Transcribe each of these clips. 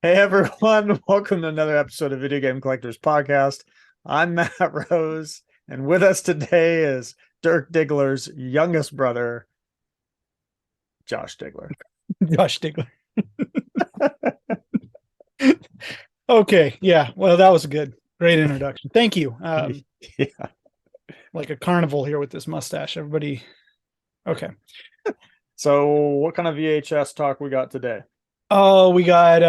Hey everyone, welcome to another episode of Video Game Collectors Podcast. I'm Matt Rose, and with us today is Dirk Diggler's youngest brother, Josh Diggler. Josh Diggler. Okay, yeah. Well, that was a good, great introduction. Thank you. Yeah. Like a carnival here with this mustache. Everybody. Okay. So, what kind of VHS talk we got today? Oh, we got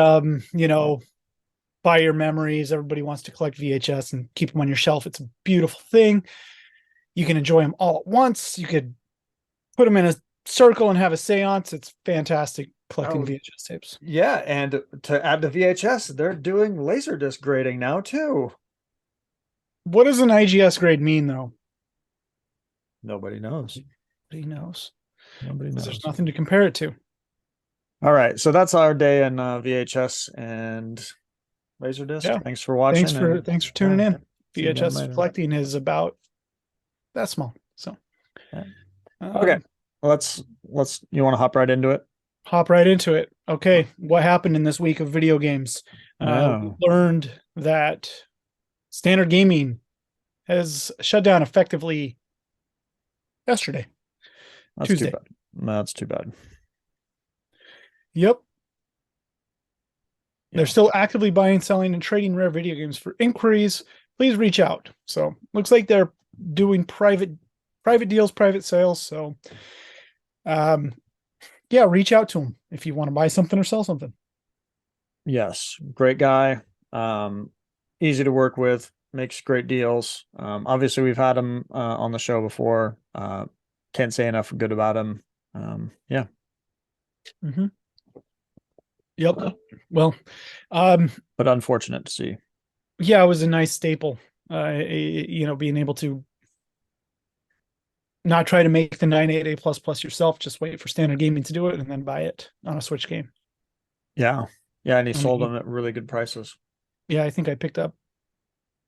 buy your memories. Everybody wants to collect VHS and keep them on your shelf. It's a beautiful thing. You can enjoy them all at once. You could put them in a circle and have a seance. It's fantastic collecting Oh, VHS tapes. yeah, and to add to VHS, they're doing Laserdisc grading now too. What does an IGS grade mean, though? Nobody knows. Nobody knows. Nobody Because there's knows. nothing to compare it to. All right, so that's our day in VHS and Laserdisc. Yeah. Thanks for watching, and Thanks for tuning yeah, in. see you again VHS later. collecting is about that small. So Yeah. Okay, um, let's. You want to hop right into it? hop right into it. Okay, what happened in this week of video games? We Yeah, learned that standard gaming has shut down effectively yesterday, that's too Tuesday. bad. That's too bad. Yep. They're Yeah, still actively buying, selling, and trading rare video games. For inquiries, please reach out. So looks like they're doing private deals, private sales. So um, yeah, reach out to them if you want to buy something or sell something. yes, great guy. Easy to work with. Makes great deals. Obviously we've had him on the show before. Can't say enough good about him. Yeah, Mm-hmm. Yep. Well, um, but unfortunate to see. yeah, it was a nice staple. Being able to not try to make the 98A plus yourself, just wait for standard gaming to do it and then buy it on a Switch game. Yeah, yeah, and he I sold mean, them at really good prices. yeah, I think I picked up a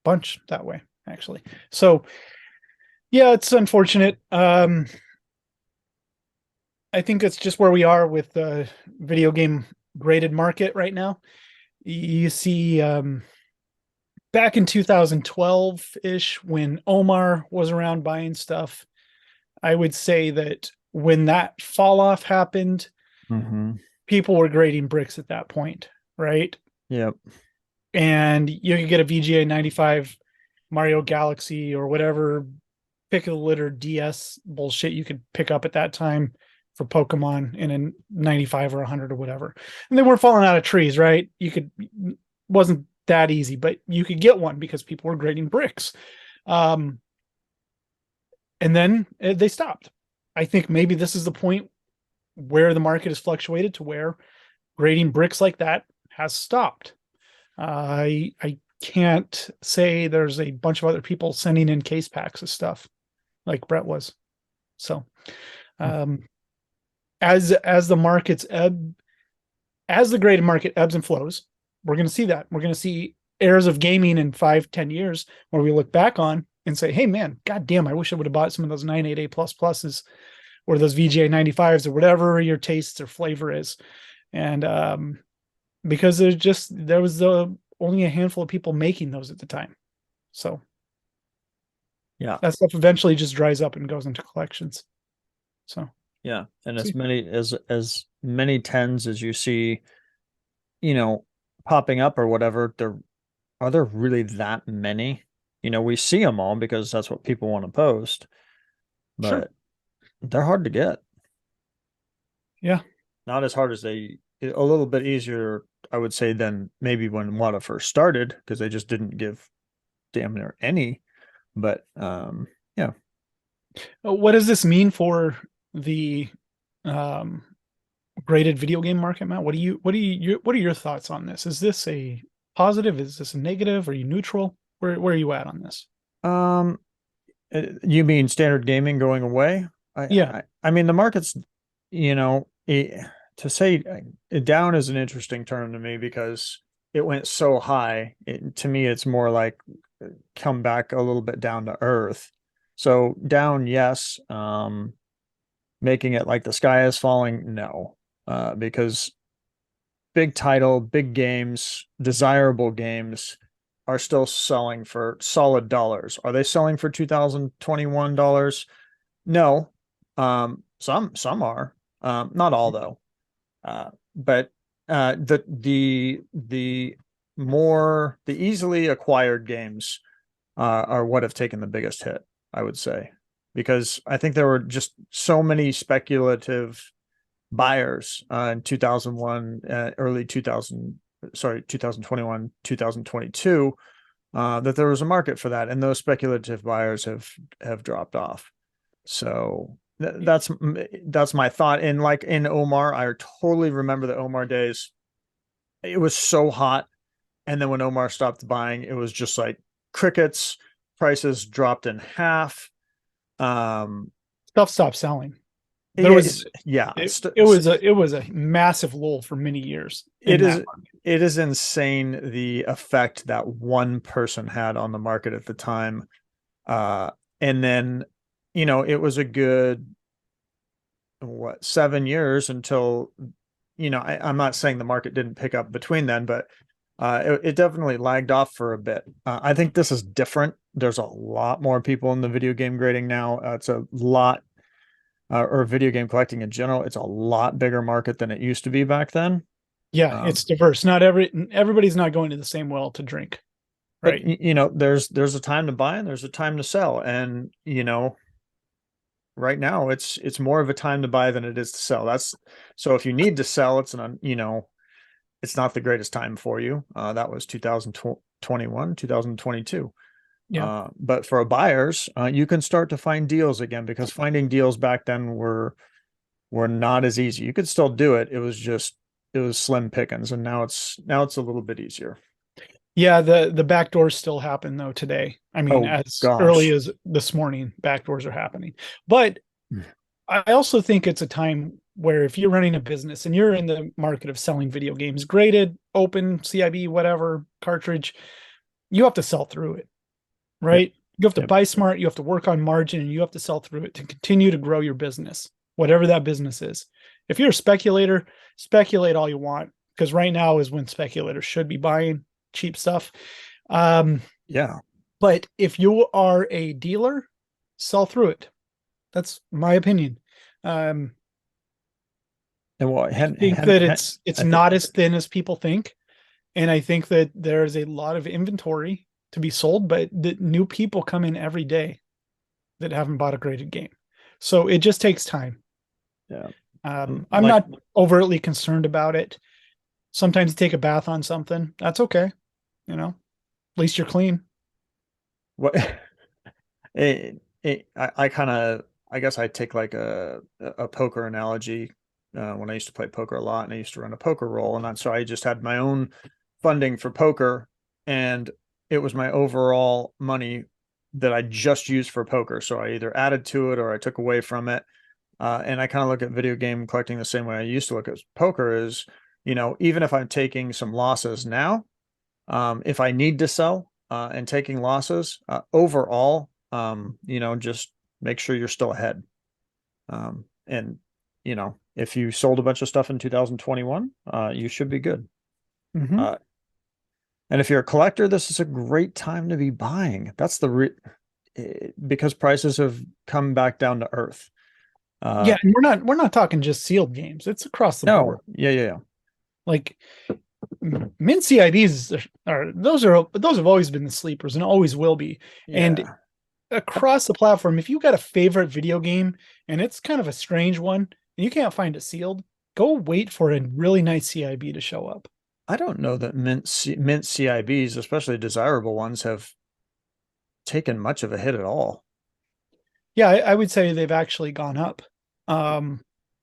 bunch that way actually. So yeah, it's unfortunate. I think it's just where we are with the video game graded market right now. You see, back in 2012 ish, when Omar was around buying stuff, I would say that when that fall off happened, Mm-hmm. people were grading bricks at that point, right? Yep. And you could get a VGA 95 Mario Galaxy or whatever pick of the litter DS bullshit you could pick up at that time for Pokemon in a 95 or 100 or whatever. And they weren't falling out of trees, right? Wasn't that easy, but you could get one because people were grading bricks. Um, and then they stopped. I think maybe this is the point where the market has fluctuated to where grading bricks like that has stopped. I can't say there's a bunch of other people sending in case packs of stuff like Brett was. So um, as the markets ebb, as the graded market ebbs and flows, we're going to see that. We're going to see eras of gaming in 5-10 years where we look back on and say, hey man, god damn, I wish I would have bought some of those 98A plus pluses or those VGA 95s or whatever your tastes or flavor is. And because there was only a handful of people making those at the time. So Yeah. that stuff eventually just dries up and goes into collections. So Yeah. And see. as many tens as you see, popping up or whatever, there really that many? We see them all because that's what people want to post, Sure. but they're hard to get. Yeah. Not as hard as a little bit easier, I would say, than maybe when WADA first started, because they just didn't give damn near any. But yeah. What does this mean for the um, graded video game market, Matt? What are your thoughts on this? Is this a positive? Is this a negative? Are you neutral? Where are you at on this? Um, you mean standard gaming going away? Yeah. I mean the market's, to say down is an interesting term to me because it went so high. To me, it's more like come back a little bit down to earth. So down, yes. Making it like the sky is falling, no, because big title, big games, desirable games are still selling for solid dollars. Are they selling for $2021? No. Some are. Not all though. But the easily acquired games are what have taken the biggest hit, I would say, because I think there were just so many speculative buyers in 2001, early 2000, sorry, 2021, 2022, that there was a market for that, and those speculative buyers have dropped off. So that's my thought. And like in Omar, I totally remember the Omar days. It was so hot, and then when Omar stopped buying, it was just like crickets. Prices dropped in half. Um, Stuff stopped selling. There yeah, was yeah. it was a massive lull for many years in It that is market. it is insane the effect that one person had on the market at the time. Uh, and then, it was a good, what, 7 years until, I'm not saying the market didn't pick up between then, but it definitely lagged off for a bit. I think this is different. There's a lot more people in the video game grading now. It's a lot, or video game collecting in general. It's a lot bigger market than it used to be back then. Yeah, Um, it's diverse. Not everybody's not going to the same well to drink, but right? there's a time to buy and there's a time to sell, and right now it's more of a time to buy than it is to sell. That's so if you need to sell, it's not the greatest time for you. That was 2021, 2022. Yeah. But for buyers, you can start to find deals again, because finding deals back then were not as easy. You could still do it. It was slim pickings, and now it's a little bit easier. Yeah, the back doors still happen though today. I mean, Oh as early gosh. as this morning, back doors are happening. But I also think it's a time where if you're running a business and you're in the market of selling video games, graded, open, CIB, whatever, cartridge, you have to sell through it, Yep. right? You have to Yep. buy smart, you have to work on margin, and you have to sell through it to continue to grow your business, whatever that business is. If you're a speculator, speculate all you want, because right now is when speculators should be buying cheap stuff. Um, Yeah. but if you are a dealer, sell through it. That's my opinion. Um, And what I think that it's I think not as thin as people think, and I think that there's a lot of inventory to be sold, but the new people come in every day that haven't bought a graded game, so it just takes time. yeah. I'm Like not overtly concerned about it. Sometimes you take a bath on something, that's okay. At least you're clean. what I kind of, I guess I take like a poker analogy. When I used to play poker a lot, and I used to run a poker roll, and so I just had my own funding for poker, and it was my overall money that I just used for poker. So I either added to it or I took away from it. And I kind of look at video game collecting the same way I used to look at poker is, even if I'm taking some losses now, if I need to sell and taking losses, overall, just make sure you're still ahead. And if you sold a bunch of stuff in 2021, you should be good. Mm-hmm. Uh, and if you're a collector, this is a great time to be buying. Because prices have come back down to earth. Yeah, Uh, and we're not talking just sealed games. It's across the board. no, yeah, yeah, yeah. Like mint CIBs those have always been the sleepers and always will be. And Yeah. across the platform, if you got a favorite video game and it's kind of a strange one and you can't find it sealed, go wait for a really nice CIB to show up. I don't know that mint CIBs, especially desirable ones, have taken much of a hit at all. Yeah, I would say they've actually gone up. Um,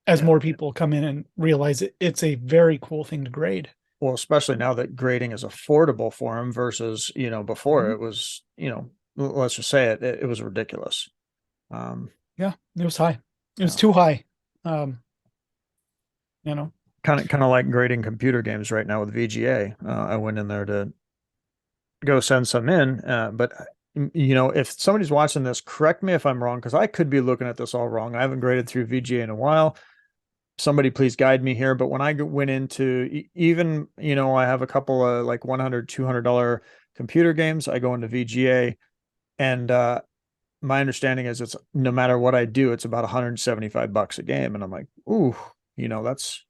as Yeah. more people come in and realize it's a very cool thing to grade. Well, especially now that grading is affordable for them versus, before Mhm. it was, let's just say it was ridiculous. Um, Yeah, it was high. It was yeah. too high. Um, you know. Kind of like grading computer games right now with VGA. I went in there to go send some in, but if somebody's watching this, correct me if I'm wrong, because I could be looking at this all wrong. I haven't graded through VGA in a while. somebody please guide me here, but when I went into even, I have a couple of like 100, $200 computer games. I go into VGA, and my understanding is it's no matter what I do, it's about 175 bucks a game. And I'm like, ooh, that's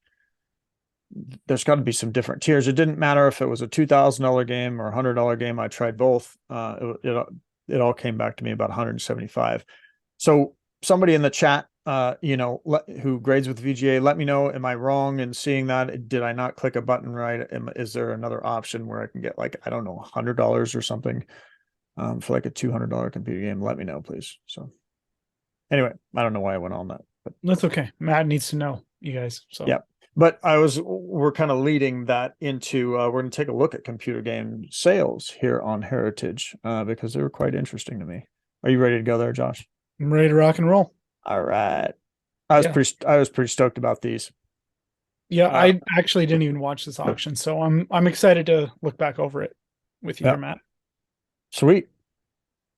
there's got to be some different tiers. It didn't matter if it was a $2,000 game or $100 game. I tried both. It all came back to me about 175. So somebody in the chat, who grades with VGA, let me know. Am I wrong in seeing that? Did I not click a button right? Is there another option where I can get like, I don't know, $100 or something for like a $200 computer game? Let me know, please. So anyway, I don't know why I went on that, but That's okay. Matt needs to know, you guys. So yeah. But we're kind of leading that into, we're going to take a look at computer game sales here on Heritage because they were quite interesting to me. Are you ready to go there, Josh? I'm ready to rock and roll. All right. Yeah. I was pretty stoked about these. Yeah, Uh, I actually didn't even watch this auction, so I'm excited to look back over it with you yeah, here, Matt. sweet.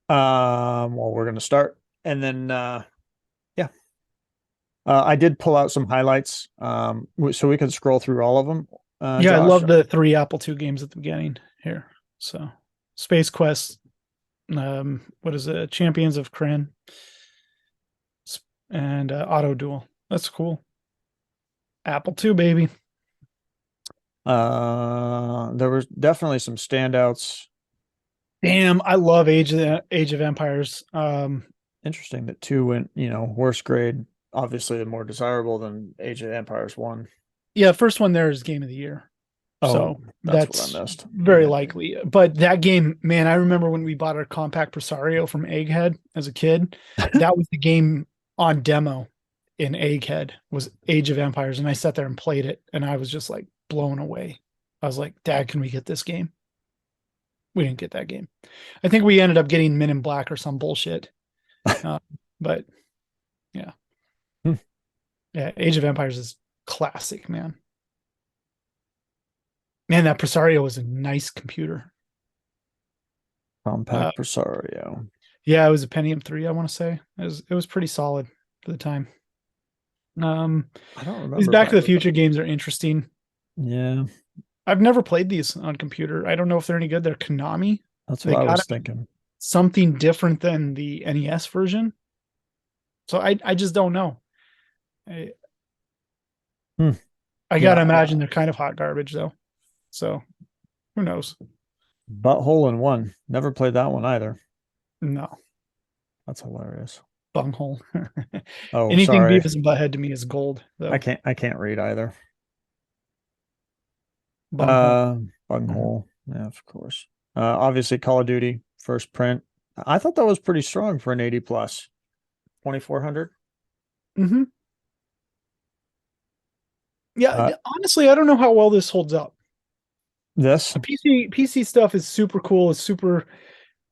Well, we're gonna start, and then yeah, I did pull out some highlights, so we can scroll through all of them. Yeah, I Josh, love the 3 Apple II games at the beginning here. So Space Quest, what is it? Champions of Kryn and Auto Duel. That's cool. Apple II, baby. there was definitely some standouts. Damn, I love Age of Empires. Interesting that two went, worst grade. Obviously, more desirable than Age of Empires one. Yeah, first one there is game of the year. Oh, So that's what I that's missed. very likely. But that game, man, I remember when we bought our compact Presario from Egghead as a kid. That was the game on demo in Egghead was Age of Empires, and I sat there and played it, and I was just like blown away. I was like, Dad, can we get this game? We didn't get that game. I think we ended up getting Men in Black or some bullshit. Uh, but yeah, Hmm. yeah, Age of Empires is classic, man. Man, that Presario was a nice computer. Uh, Compact Presario. Yeah, it was a Pentium 3, I want to say. It was pretty solid for the time. Um I don't these remember Back to playing the with Future them. games are interesting. Yeah, I've never played these on computer. I don't know if they're any good. They're Konami. that's what They I got was thinking. something different than the NES version. So I just don't know. I, Hmm. I gotta Yeah, imagine they're kind of hot garbage though. So who knows? Butthole in One. Never played that one either. No, That's hilarious. bunghole. Oh, Anything sorry. Beavis and Butthead to me is gold though. I can't read either. Bunghole. Bunghole. Yeah, of course. Obviously Call of Duty, first print. I thought that was pretty strong for an 80 plus. 2400. Mm-hmm. Yeah, Uh, honestly, I don't know how well this holds up. this, The PC stuff is super cool. It's super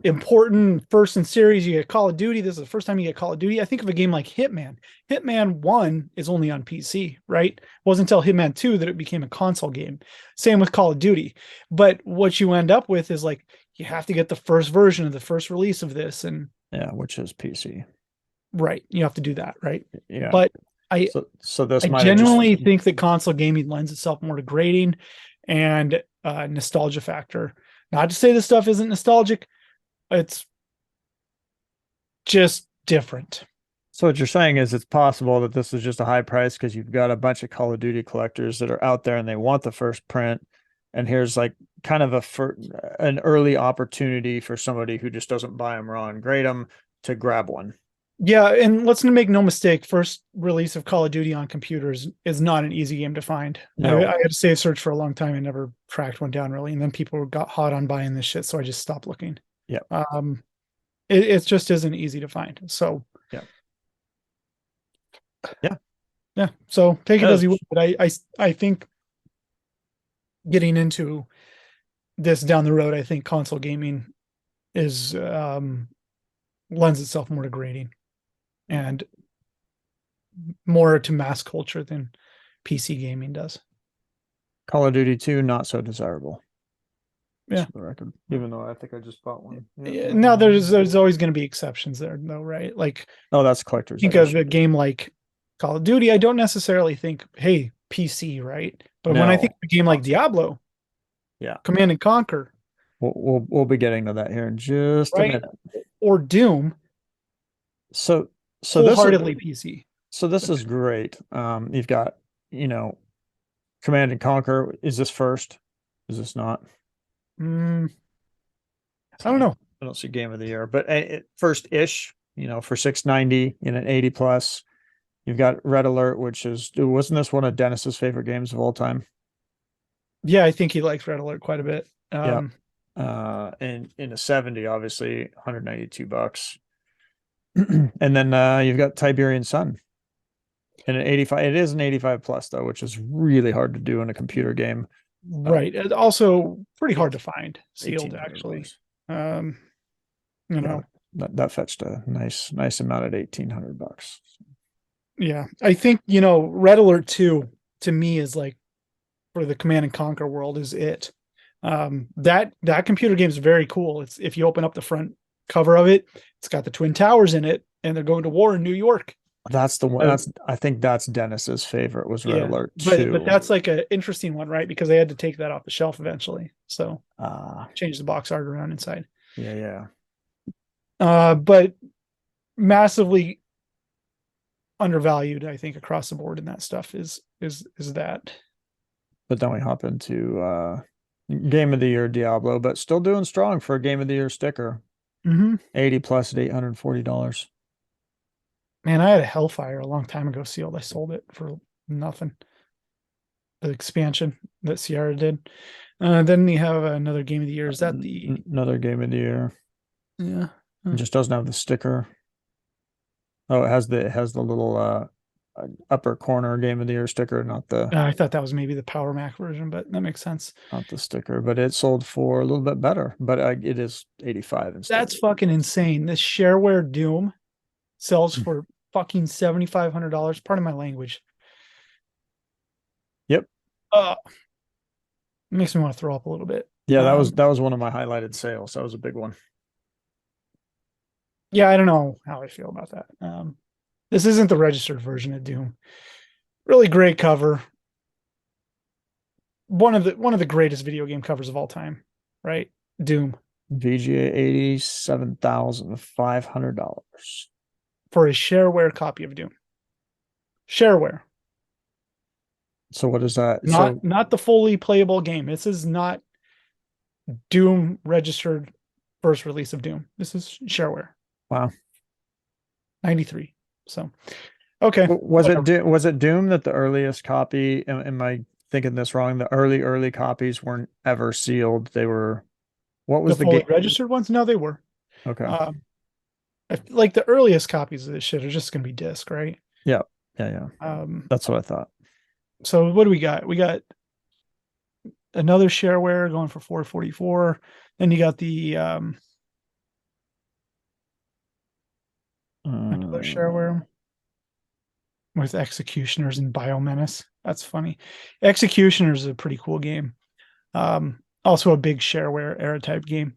important. First in series, you get Call of Duty. This is the first time you get Call of Duty. I think of a game like Hitman. Hitman 1 is only on PC, right? It wasn't until Hitman 2 that it became a console game. Same with Call of Duty. But what you end up with is like you have to get the first version of the first release of this. And yeah, which is PC. right, you have to do that, right? Yeah. But I So this I might have just genuinely think that console gaming lends itself more to grading and nostalgia factor. Not to say this stuff isn't nostalgic, it's just different. So what you're saying is it's possible that this is just a high price because you've got a bunch of Call of Duty collectors that are out there and they want the first print, and here's like kind of an early opportunity for somebody who just doesn't buy them raw and grade them to grab one. Yeah, and let's make no mistake, first release of Call of Duty on computers is not an easy game to find. I No, had to save search for a long time and never tracked one down really. And then people got hot on buying this shit, so I just stopped looking. yeah, It just isn't easy to find. So yeah, yeah. yeah, so take it That as you will. is But I think getting into this down the road, I think console gaming is lends itself more to grading and more to mass culture than PC gaming does. Call of Duty 2, not so desirable. Just Yeah. for the record, even though I think I just bought one. Yeah. Now there's always going to be exceptions there, though, right? Like Oh, that's collector's think of edition. a game like Call of Duty, I don't necessarily think, hey, PC, right? But when I think No, of a game like console. Diablo, Yeah, Command and Conquer, we'll be getting to that here in just a right? minute. Or Doom, So so this is wholeheartedly PC. so this is great. You've got, you know, Command and Conquer. Is this first? Is this not? Mm, I don't I know. don't see Game of the Year, but first ish. You know, for 690 in an 80 plus. You've got Red Alert, which is wasn't this one of Dennis's favorite games of all time? Yeah, I think he likes Red Alert quite a bit. Yeah. And in a 70, obviously $192. And then you've got Tiberian Sun and an 85. It is an 85 plus though, which is really hard to do in a computer game. Uh, Right. And also pretty hard to eight- find sealed, actually. $1,800. Um, you Yeah, know, that fetched a nice amount at $1,800. yeah. I think, Red Alert 2 to me is like for the Command and Conquer world is it. That computer game is very cool. It's if you open up the front cover of it, it's got the Twin Towers in it, and they're going to war in New York. That's the one. Uh, I think that's Dennis's favorite was Red yeah, Alert but 2. that's like an interesting one, right? Because they had to take that off the shelf eventually, so Uh change the box art around inside. yeah. But massively undervalued, I think, across the board in that stuff is that. But then we hop into Game of the Year Diablo, but still doing strong for a Game of the Year sticker. Mm-hmm. 80 plus at $840. Man, I had a Hellfire a long time ago sealed. I sold it for nothing. The expansion that Sierra did. Then you have another game of the year. Is that the Another Game of the Year. yeah? It just doesn't have the sticker. Oh, it has the little upper corner Game of the Year sticker, I thought that was maybe the Power Mac version, but that makes sense. not the sticker, but it sold for a little bit better. But it is 85 instead. That's fucking insane. This shareware Doom sells for fucking $7,500. Part of my language. Yep. Uh, it makes me want to throw up a little bit. Yeah, that was one of my highlighted sales. That was a big one. Yeah, I don't know how I feel about that. This isn't the registered version of Doom. Really great cover. One of the greatest video game covers of all time, right? Doom VGA $87,500. for a shareware copy of Doom. Shareware, So what is that? not So not the fully playable game. This is not Doom registered first release of Doom. This is shareware. wow. 93. So, okay. Was it Doom that the earliest copy? Am I thinking this wrong? The early copies weren't ever sealed. They were. What The was the fully game? registered ones? No, they were. Okay. Um, like the earliest copies of this shit are just going to be disc, right? Yeah. Yeah. Um, That's what I thought. so what do we got? We got another shareware going for 444. Then you got the another Uh, shareware with Executioners and Biomenace. That's funny. Executioners is a pretty cool game. Also a big shareware era type game.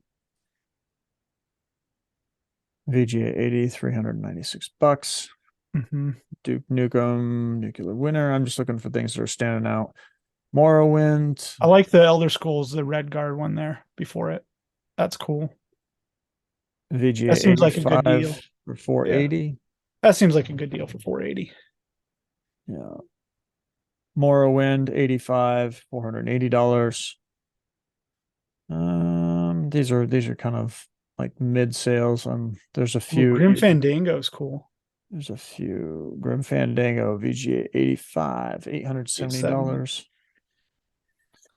VGA 80, $396. Mm-hmm. Duke Nukem, Nuclear Winter. I'm just looking for things that are standing out. Morrowind, I like the Elder Scrolls, the Red Guard one there before it. That's cool. That VGA seems like a good deal. 85 for Yeah. 480. That seems like a good deal for 480. Yeah. Morrowind 85, $480. These are kind of like mid sales. There's a Ooh, few. Grim Fandango is cool. There's a few. Grim Fandango VGA 85, $870.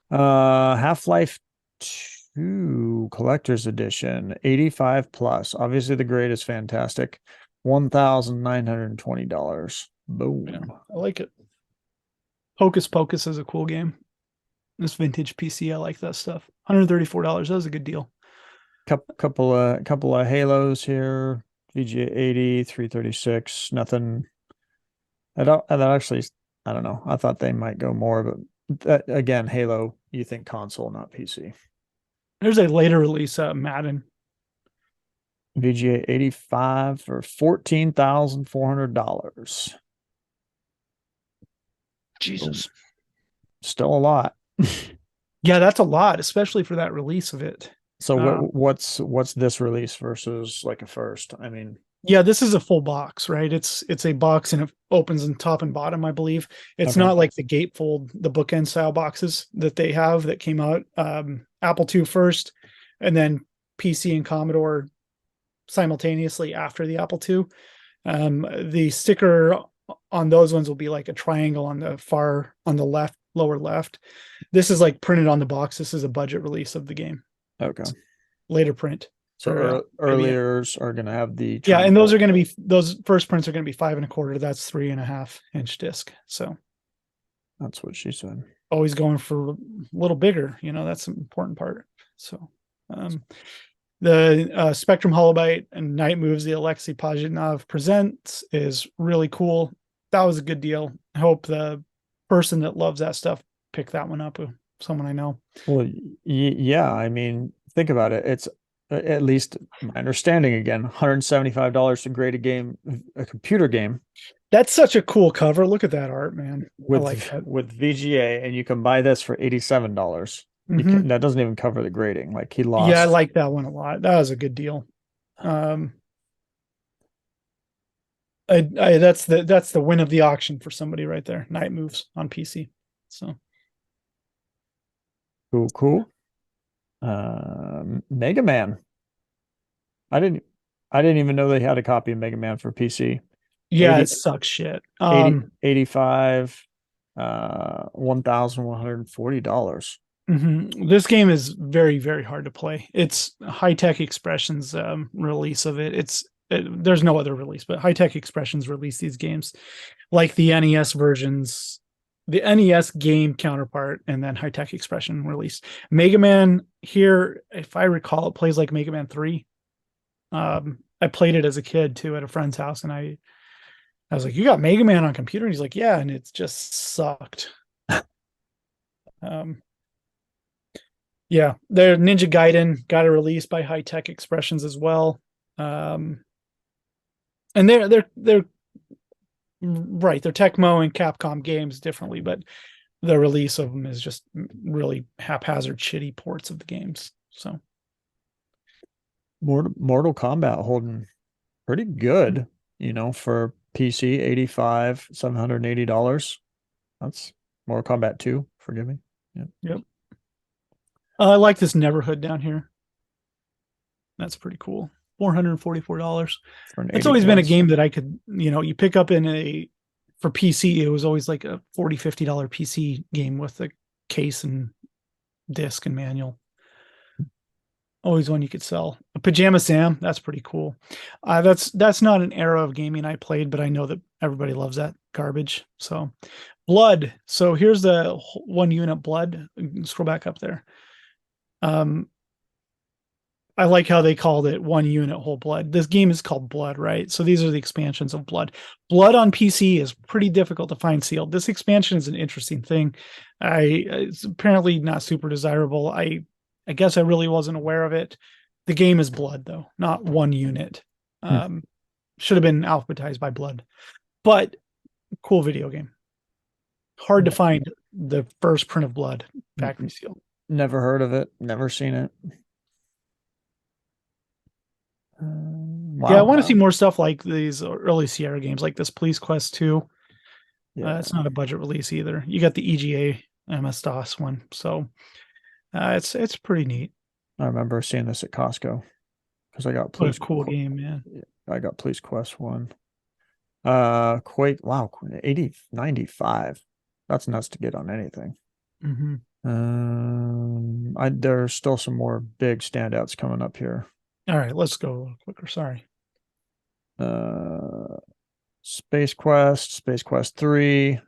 $870. Half-Life 2 Collector's Edition, 85 plus. Obviously the grade is fantastic. $1,920. Yeah, Boom. I like it. Hocus Pocus is a cool game. This vintage PC, I like that stuff. $134. That was a good deal. Couple of Halos here. VGA 80, 336. Nothing. That actually, I don't know. I thought they might go more, but again, Halo, you think console, not PC. There's a later release, Madden. VGA 85 for $14,400. Jesus. Still a lot. Yeah, that's a lot, especially for that release of it. So Um, what's this release versus like a first? I mean, yeah, this is a full box, right? It's a box and it opens in top and bottom, I believe. It's okay. not like the gatefold, the bookend style boxes that they have that came out. Apple II first, and then PC and Commodore simultaneously after the Apple II. The sticker on those ones will be like a triangle on the far on the left, lower left. This is like printed on the box. This is a budget release of the game. Okay. Later print So for IBM. earliers are gonna have the Yeah, and those triangle. are going to be those first prints are going to be 5 1/4. That's 3.5 inch disc. So That's what she said. always going for a little bigger. That's an important part. So um, the Spectrum Holobyte and Night Moves the Alexei Pajitnov presents is really cool. That was a good deal. I hope the person that loves that stuff pick that one up. Someone I know. Well, yeah. I mean, think about it. It's at least my understanding again, $175 to grade a game, a computer game That's such a cool cover. Look at that art, man. I like that. with VGA, and you can buy this for $87. You Hmm. can that doesn't even cover the grading. Like he Yeah, I lost. like that one a lot. That was a good deal. Um, that's the win of the auction for somebody right there. Night Moves on PC. So Cool, cool. Mega Man. I didn't I didn't even know they had a copy of Mega Man for PC. yeah, it 80 sucks shit. 85 $1,140. This game is very, very hard to play. It's High Tech Expressions release of it. There's no other release, but High Tech Expressions release these games like the NES versions, the NES game counterpart, and then High Tech Expression release. Mega Man here, if I recall, it plays like Mega Man 3. I played it as a kid too at a friend's house, and I was like, "You got Mega Man on computer?" And he's like, "Yeah," and it just sucked. Um, yeah, their Ninja Gaiden got a release by High Tech Expressions as well. Um, and they're right, they're Tecmo and Capcom games differently, but the release of them is just really haphazard, shitty ports of the games. So Mortal Kombat holding pretty good, for PC, 85, $780. That's Mortal Kombat 2, forgive me. Yeah. yep, I like this Neverhood down here. That's pretty cool. $444. For an It's 80 always been a plus. game that I could, you pick up for PC. It was always like a $40-$50 PC game with a case and disc and manual. Always one you could sell. A Pajama Sam, that's pretty cool. That's not an era of gaming I played, but I know that everybody loves that garbage. So, Blood. So here's the 1 unit Blood. Scroll back up there. Um, I like how they called it 1 unit whole blood. This game is called Blood, right? So these are the expansions of Blood. Blood on PC is pretty difficult to find sealed. This expansion is an interesting thing. It's apparently not super desirable. I guess I really wasn't aware of it. The game is Blood though, not 1 unit. Hmm. Should have been alphabetized by Blood, but cool video game. Hard to find the first print of Blood factory seal. Never heard of it, never seen it. Yeah, I Wow. want to see more stuff like these early Sierra games, like this Police Quest 2. Yeah, It's not a budget release either. You got the EGA MS-DOS one, so it's pretty neat. I remember seeing this at Costco because What a cool game, man. I got Police Quest 1. Quake, wow, 8095. That's nuts to get on anything. Mm-hmm. There's still some more big standouts coming up here. All right, let's go a little quicker. Sorry. Uh, Space Quest 3,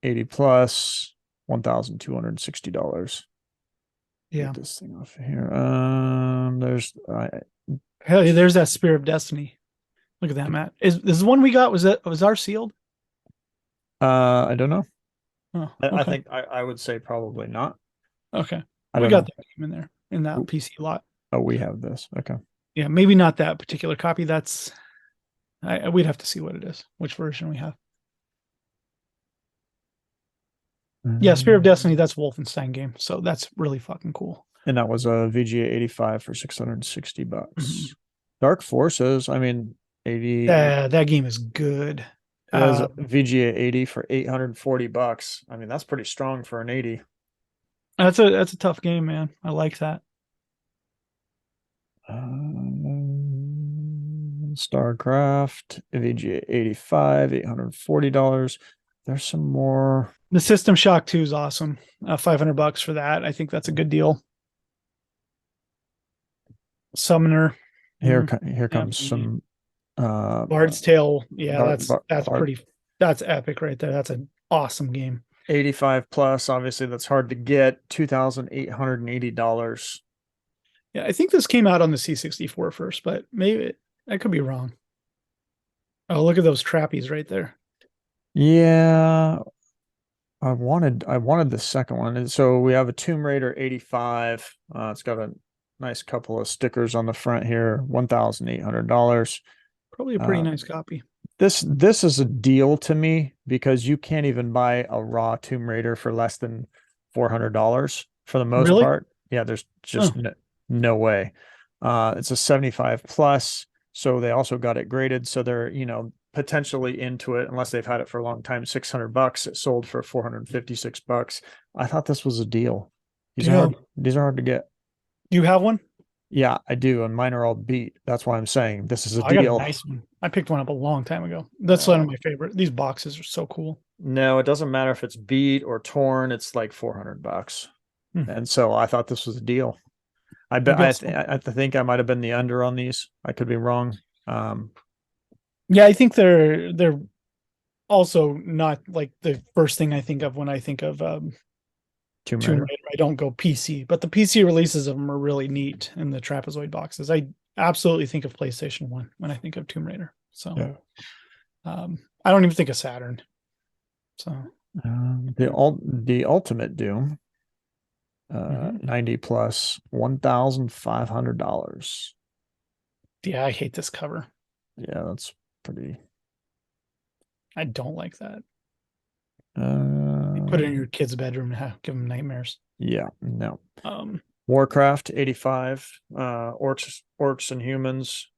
80 plus, $1,260. Yeah. Get this thing off of here. Hey, there's that Spear of Destiny. Look at that, Matt. Is this the one we got? Was our sealed? I don't know. Oh, I okay. think I would say probably not. Okay. I We don't got know. that game in there in that PC lot. Oh, we have this. Okay. Yeah, maybe not that particular copy. We'd have to see what it is, which version we have. Yeah, Spear of Um, Destiny, that's a Wolfenstein game. So that's really fucking cool. and that was a VGA 85 for 660 Mhm. bucks. Dark Forces, I mean, 80. That game is good. It has Uh, a VGA 80 for 840 bucks. I mean, that's pretty strong for an 80. that's a tough game, man. I like that. StarCraft, VGA 85, $840. There's some more. The System Shock 2 is awesome. $500 for that. I think that's a good deal. Summoner. Here Yeah, comes maybe. some Bard's Tale. Yeah, Bart, that's Bart pretty that's epic right there. That's an awesome game. 85 plus. Obviously, that's hard to get. $2,880. Yeah, I think this came out on the C64 first, but maybe I could be wrong. Oh, look at those trappies right there. Yeah, I wanted the second one. And so we have a Tomb Raider 85. It's got a nice couple of stickers on the front here, $1,800. Probably a pretty Uh, nice copy. this is a deal to me because you can't even buy a raw Tomb Raider for less than $400 for the most Really? part. Yeah, there's Oh, just no way. It's a 75 plus, so they also got it graded, so they're, potentially into it unless they've had it for a long time. 600 bucks. It sold for 456 bucks. I thought this was a deal. These are hard. damn. These are hard to get. Do you have one? Yeah, I do, and mine are all beat. That's why I'm saying this is a Oh, I got a deal. nice one. I picked one up a long time ago. That's one of my favorite. These boxes are so cool. No, it doesn't matter if it's beat or torn. It's like 400 bucks. Hmm. And so I thought this was a deal. I bet Maybe I'll sell. I think I might have been the under on these. I could be wrong. Yeah, I think they're also not like the first thing I think of when I think of Tomb Tomb Raider. Raider. I don't go PC, but the PC releases of them are really neat in the trapezoid boxes. I absolutely think of PlayStation 1 when I think of Tomb Raider. So Yeah. I don't even think of Saturn. So The Ultimate Doom, mhm. 90 plus $1,500. Yeah, I hate this cover. Yeah, that's pretty. I don't like that. You put it in Um, your kid's bedroom and give them nightmares. yeah, no. Um, Warcraft 85, Orcs and Humans,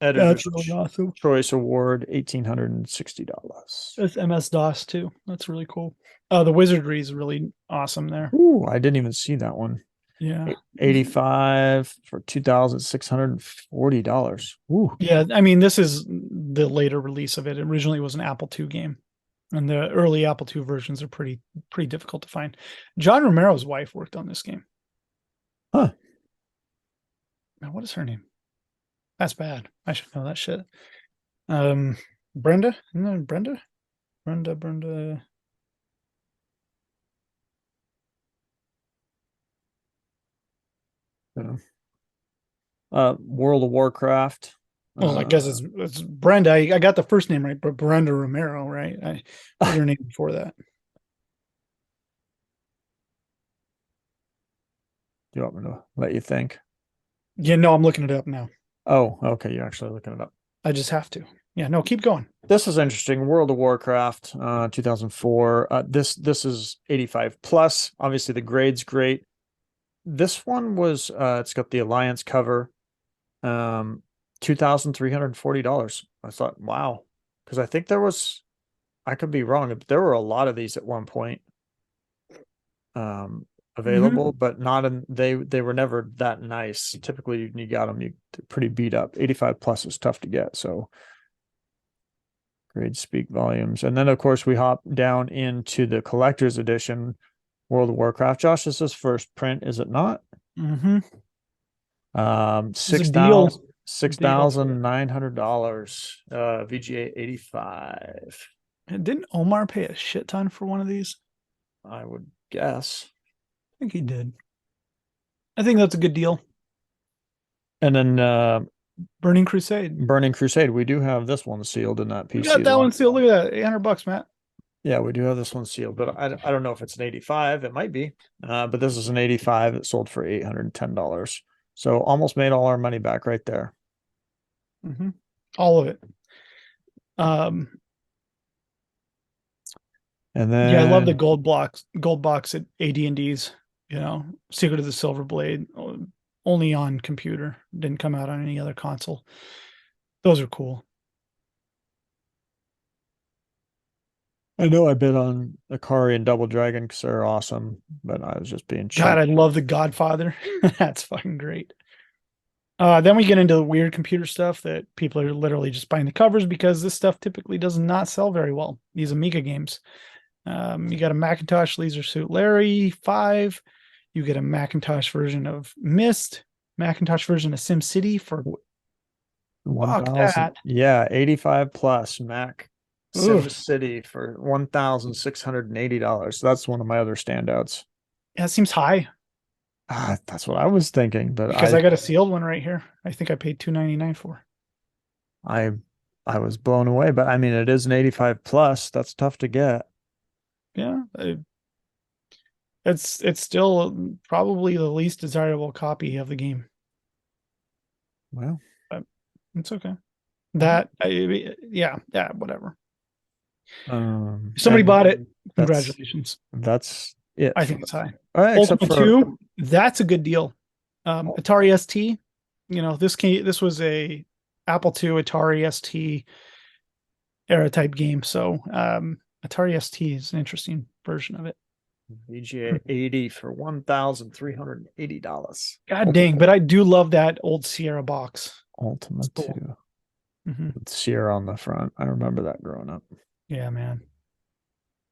that's Editor's really awesome. Choice Award, $1,860. That's MS DOS too. That's really cool. The wizardry is really awesome there. Ooh, I didn't even see that one. Yeah. 85 for $2,640. Ooh. Yeah, I mean, this is the later release of it. Originally, it was an Apple II game, and the early Apple II versions are pretty difficult to find. John Romero's wife worked on this game. Huh. Now, what is her name? That's bad. I should know that shit. Um, Brenda? No, Brenda? Brenda. Yeah. World of Warcraft. Well, I guess Uh, it's Brenda. I got the first name right, but Brenda Romero, right? What was her name before that? do you want me to let you think? Yeah, no, I'm looking it up now. Oh, okay. You're actually looking it up. I just have to. Yeah, no, keep going. This is interesting. World of Warcraft, 2004. This is 85 plus. Obviously, the grade's great. This one was it's got the Alliance cover. $2,340. I thought, wow. Because I think I could be wrong, but there were a lot of these at one point available, Mm-hmm. but not in they were never that nice. Typically you got them pretty beat up. 85 plus is tough to get. So grade speak volumes. And then of course we hop down into the collector's edition World of Warcraft. Josh, this is first print, is it not? Mm-hmm. It's a Six deal. thousand A six deal for thousand it. nine hundred dollars. VGA 85. And didn't Omar pay a shit ton for one of these? I would guess. I think he did. I think that's a good deal. And then Burning Crusade. Burning Crusade, we do have this one sealed in that We got PC as that one well. sealed. Look at that. $800, Matt. Yeah, we do have this one sealed, but I don't know if it's an 85. It might be. But this is an 85 that sold for $810. So almost made all our money back right there. Mm-hmm. All of it. Um, And Yeah, I love the then gold box at AD&D's, Secret of the Silver Blade, only on computer, didn't come out on any other console. Those are cool. I know I bid on Akari and Double Dragon because they're awesome, but I was just being God, cheap. I love the Godfather. That's fucking great. Then we get into the weird computer stuff that people are literally just buying the covers because this stuff typically does not sell very well. These Amiga games. You got a Macintosh Leisure Suit Larry 5. You get a Macintosh version of Myst, Macintosh version of SimCity for fuck 1,000. that. Yeah, 85 plus Mac Sim Oof. City for $1,680. That's one of my other standouts. Yeah, it seems high That's what I was thinking, but because I got a sealed one right here. I think I paid $299 for. I I was blown away. But I mean, it is an 85 plus. That's tough to get. Yeah, it's still probably the least desirable copy of the game, Well, but it's okay. all Yeah, whatever. right. If somebody bought it, And congratulations. that's it I for think it's high. except Ultima for 2, that's a good deal. Atari ST, this was a Apple II Atari ST era type game. So Atari ST is an interesting version of it. VGA 80 for $1,380. God dang, but I do love that old Sierra box. Ultima It's cool. 2 Hmm. with Sierra on the front. I remember that growing up. Yeah, man.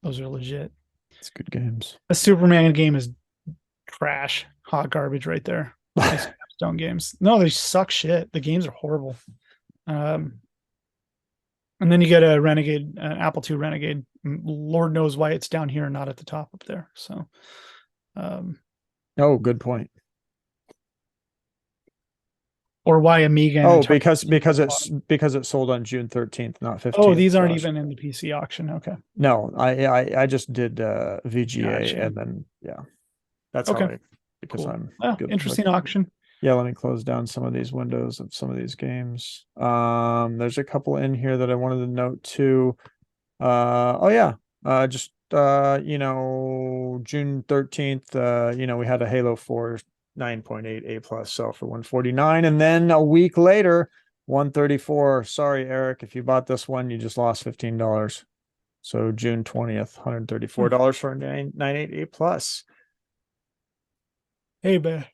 Those are legit. It's good games. A Superman game is trash, hot garbage right there. Nice Capstone games. No, they suck shit. The games are horrible. Um, and then you get a Renegade, an Apple II Renegade. Lord knows why it's down here and not at the top up there. So, um, Oh, good point. or why Amiga and Oh, Atari. because it's sold on June 13th, not Oh, 15th, these aren't Josh. even in the PC auction. Okay, No, I just did VGA gotcha. and then yeah, that's how Okay, I because cool. I'm Well, good with. interesting auction. Yeah, let me close down some of these windows of some of these games. There's a couple in here that I wanted to note too. Oh yeah. Just June 13th, we had a Halo 4 9.8 A plus sell for 149, and then a week later, 134. Sorry, Eric, if you bought this one, you just lost $15. So June 20th, Hmm. $134 for a 998 A plus. Hey, man,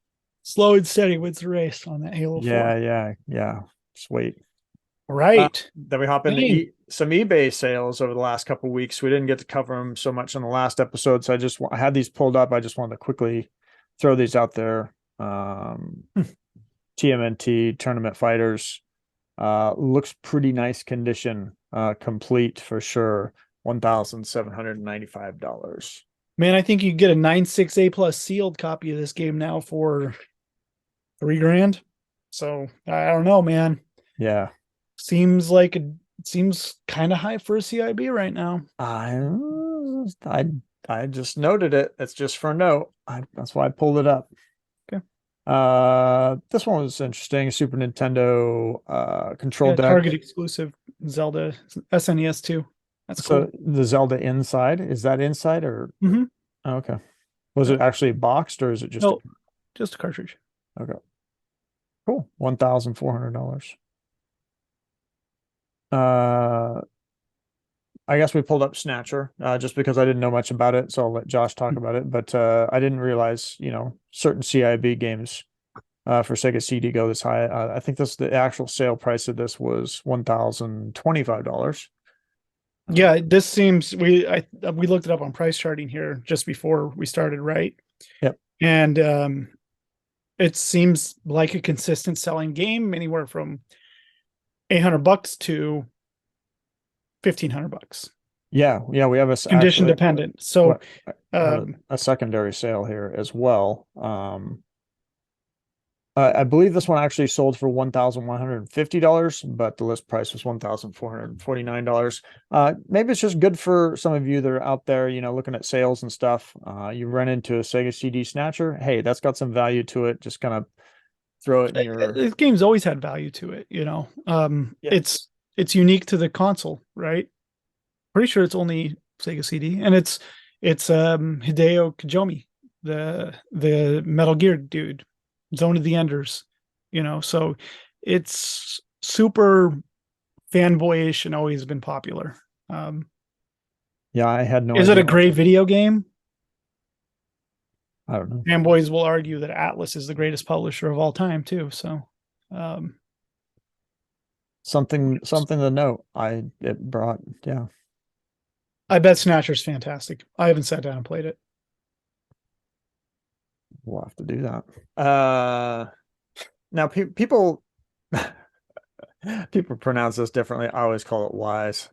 slow and steady wins the race on that Halo Yeah, 4. yeah, yeah. Sweet. Right. Then we hop into Dang. some eBay sales over the last couple of weeks. We didn't get to cover them so much on the last episode, so I had these pulled up. I just wanted to quickly throw these out there. TMNT Tournament Fighters looks pretty nice condition, complete for sure. $1,795. Man, I think you get a 9.6 A plus sealed copy of this game now for 3 grand. So I don't know, man. Yeah, Seems like it seems kind of high for a CIB right now. I I I just noted it. It's just for a note. That's why I pulled it up. Okay. This one was interesting. Super Nintendo control Yeah, deck. Target exclusive Zelda SNES 2. That's So cool. the Zelda inside, is that inside or Mm-hmm. oh, okay. Was Yeah. it actually boxed or is it just No, just a cartridge. okay. Cool. $1,400. Uh I guess we pulled up Snatcher just because I didn't know much about it, so I'll let Josh talk about it. But I didn't realize, certain CIB games for Sega CD go this high. I think the actual sale price of this was $1,025. Yeah, this seems we looked it up on price charting here just before we started, right? Yep. And it seems like a consistent selling game, anywhere from $800 to $1,500. Yeah, we have Condition actually dependent. So what have a secondary sale here as well. I believe this one actually sold for $1,150, but the list price was $1,449. Maybe it's just good for some of you that are out there, looking at sales and stuff. You run into a Sega CD Snatcher. Hey, that's got some value to it. Just kind of throw it in your this game's always had value to it. yeah. It's unique to the console, right? Pretty sure it's only Sega CD, and it's Hideo Kojomi, the Metal Gear dude, Zone of the Enders, so it's super fanboyish and always been popular. Um, Yeah, I had no is it a idea. great video game? I don't know. Fanboys will argue that Atlas is the greatest publisher of all time too. So, um, Something to note. It brought, yeah. I bet Snatcher's fantastic. I haven't sat down and played it. We'll have to do that. Now people people pronounce this differently. I always call it wise.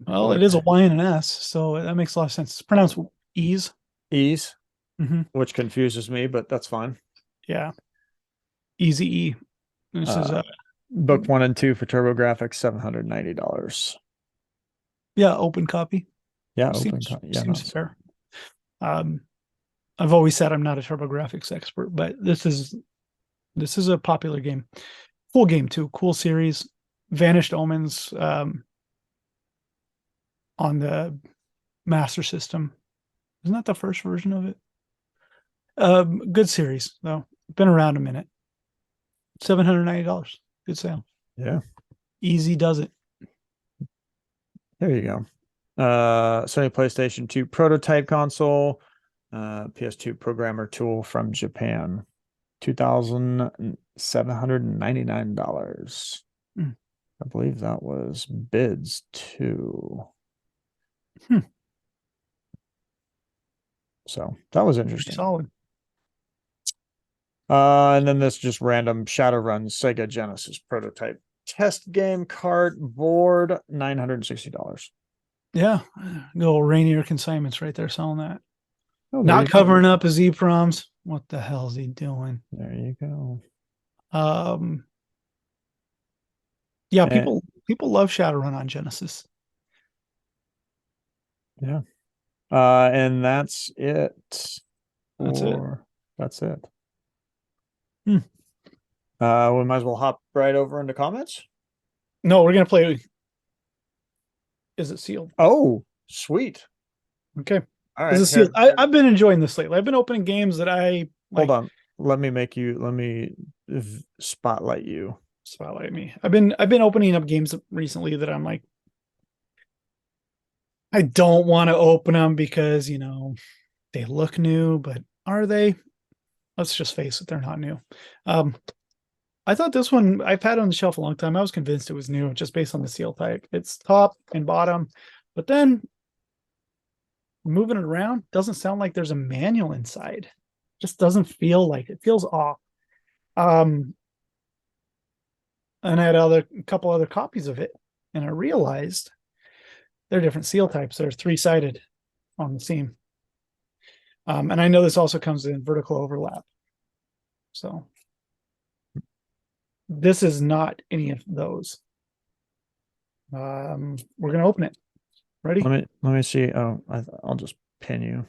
Well, What it is a Y and an S, so that makes a lot of sense. It's pronounced ease. ease, Mm-hmm. which confuses me, but that's fine. Yeah, Easy E. This is Uh, book 1 and 2 for TurboGrafx, $790. yeah, open copy. Yeah, yeah, Seems nice. fair. Um, I've always said I'm not a TurboGrafx expert, but this is a popular game. Cool game too. Cool series. Vanished Omens on the Master System. Isn't that the first version of it? Good series though. Been around a minute. $790. Good sale. Yeah, Easy does it. there you go. Sony PlayStation 2 prototype console, PS2 programmer tool from Japan, $2,799. Mm. I believe that was bids too. Hmm. So that was Pretty interesting. solid. And then this just random Shadowrun Sega Genesis prototype test game cart board, $960. Yeah. Good old Rainier Consignments right there selling that. Oh, there Not you go. covering up his EPROMs. What the hell is he doing? There you go. Um, yeah, And people love Shadowrun on Genesis. yeah. And that's it That's it. for that's it. Hmm. We might as well hop right over into comments. No, we're gonna play. Is it sealed? Oh, sweet. Okay. All Is right, it sealed? here. I've been enjoying this lately. I've been opening games that I Hold like. on. Let me spotlight you. Spotlight me. I've been opening up games recently that I'm like, I don't want to open them because they look new, but are they? Let's just face it, they're not new. Um, I thought this one I've had on the shelf a long time. I was convinced it was new just based on the seal type. It's top and bottom, but then moving it around doesn't sound like there's a manual inside. Just doesn't feel like it feels off. Um, and I had a couple other copies of it, and I realized they're different seal types. They're three-sided on the seam. And I know this also comes in vertical overlap. So this is not any of those. We're gonna open it. Ready? Let me see. Oh, I'll just pin you.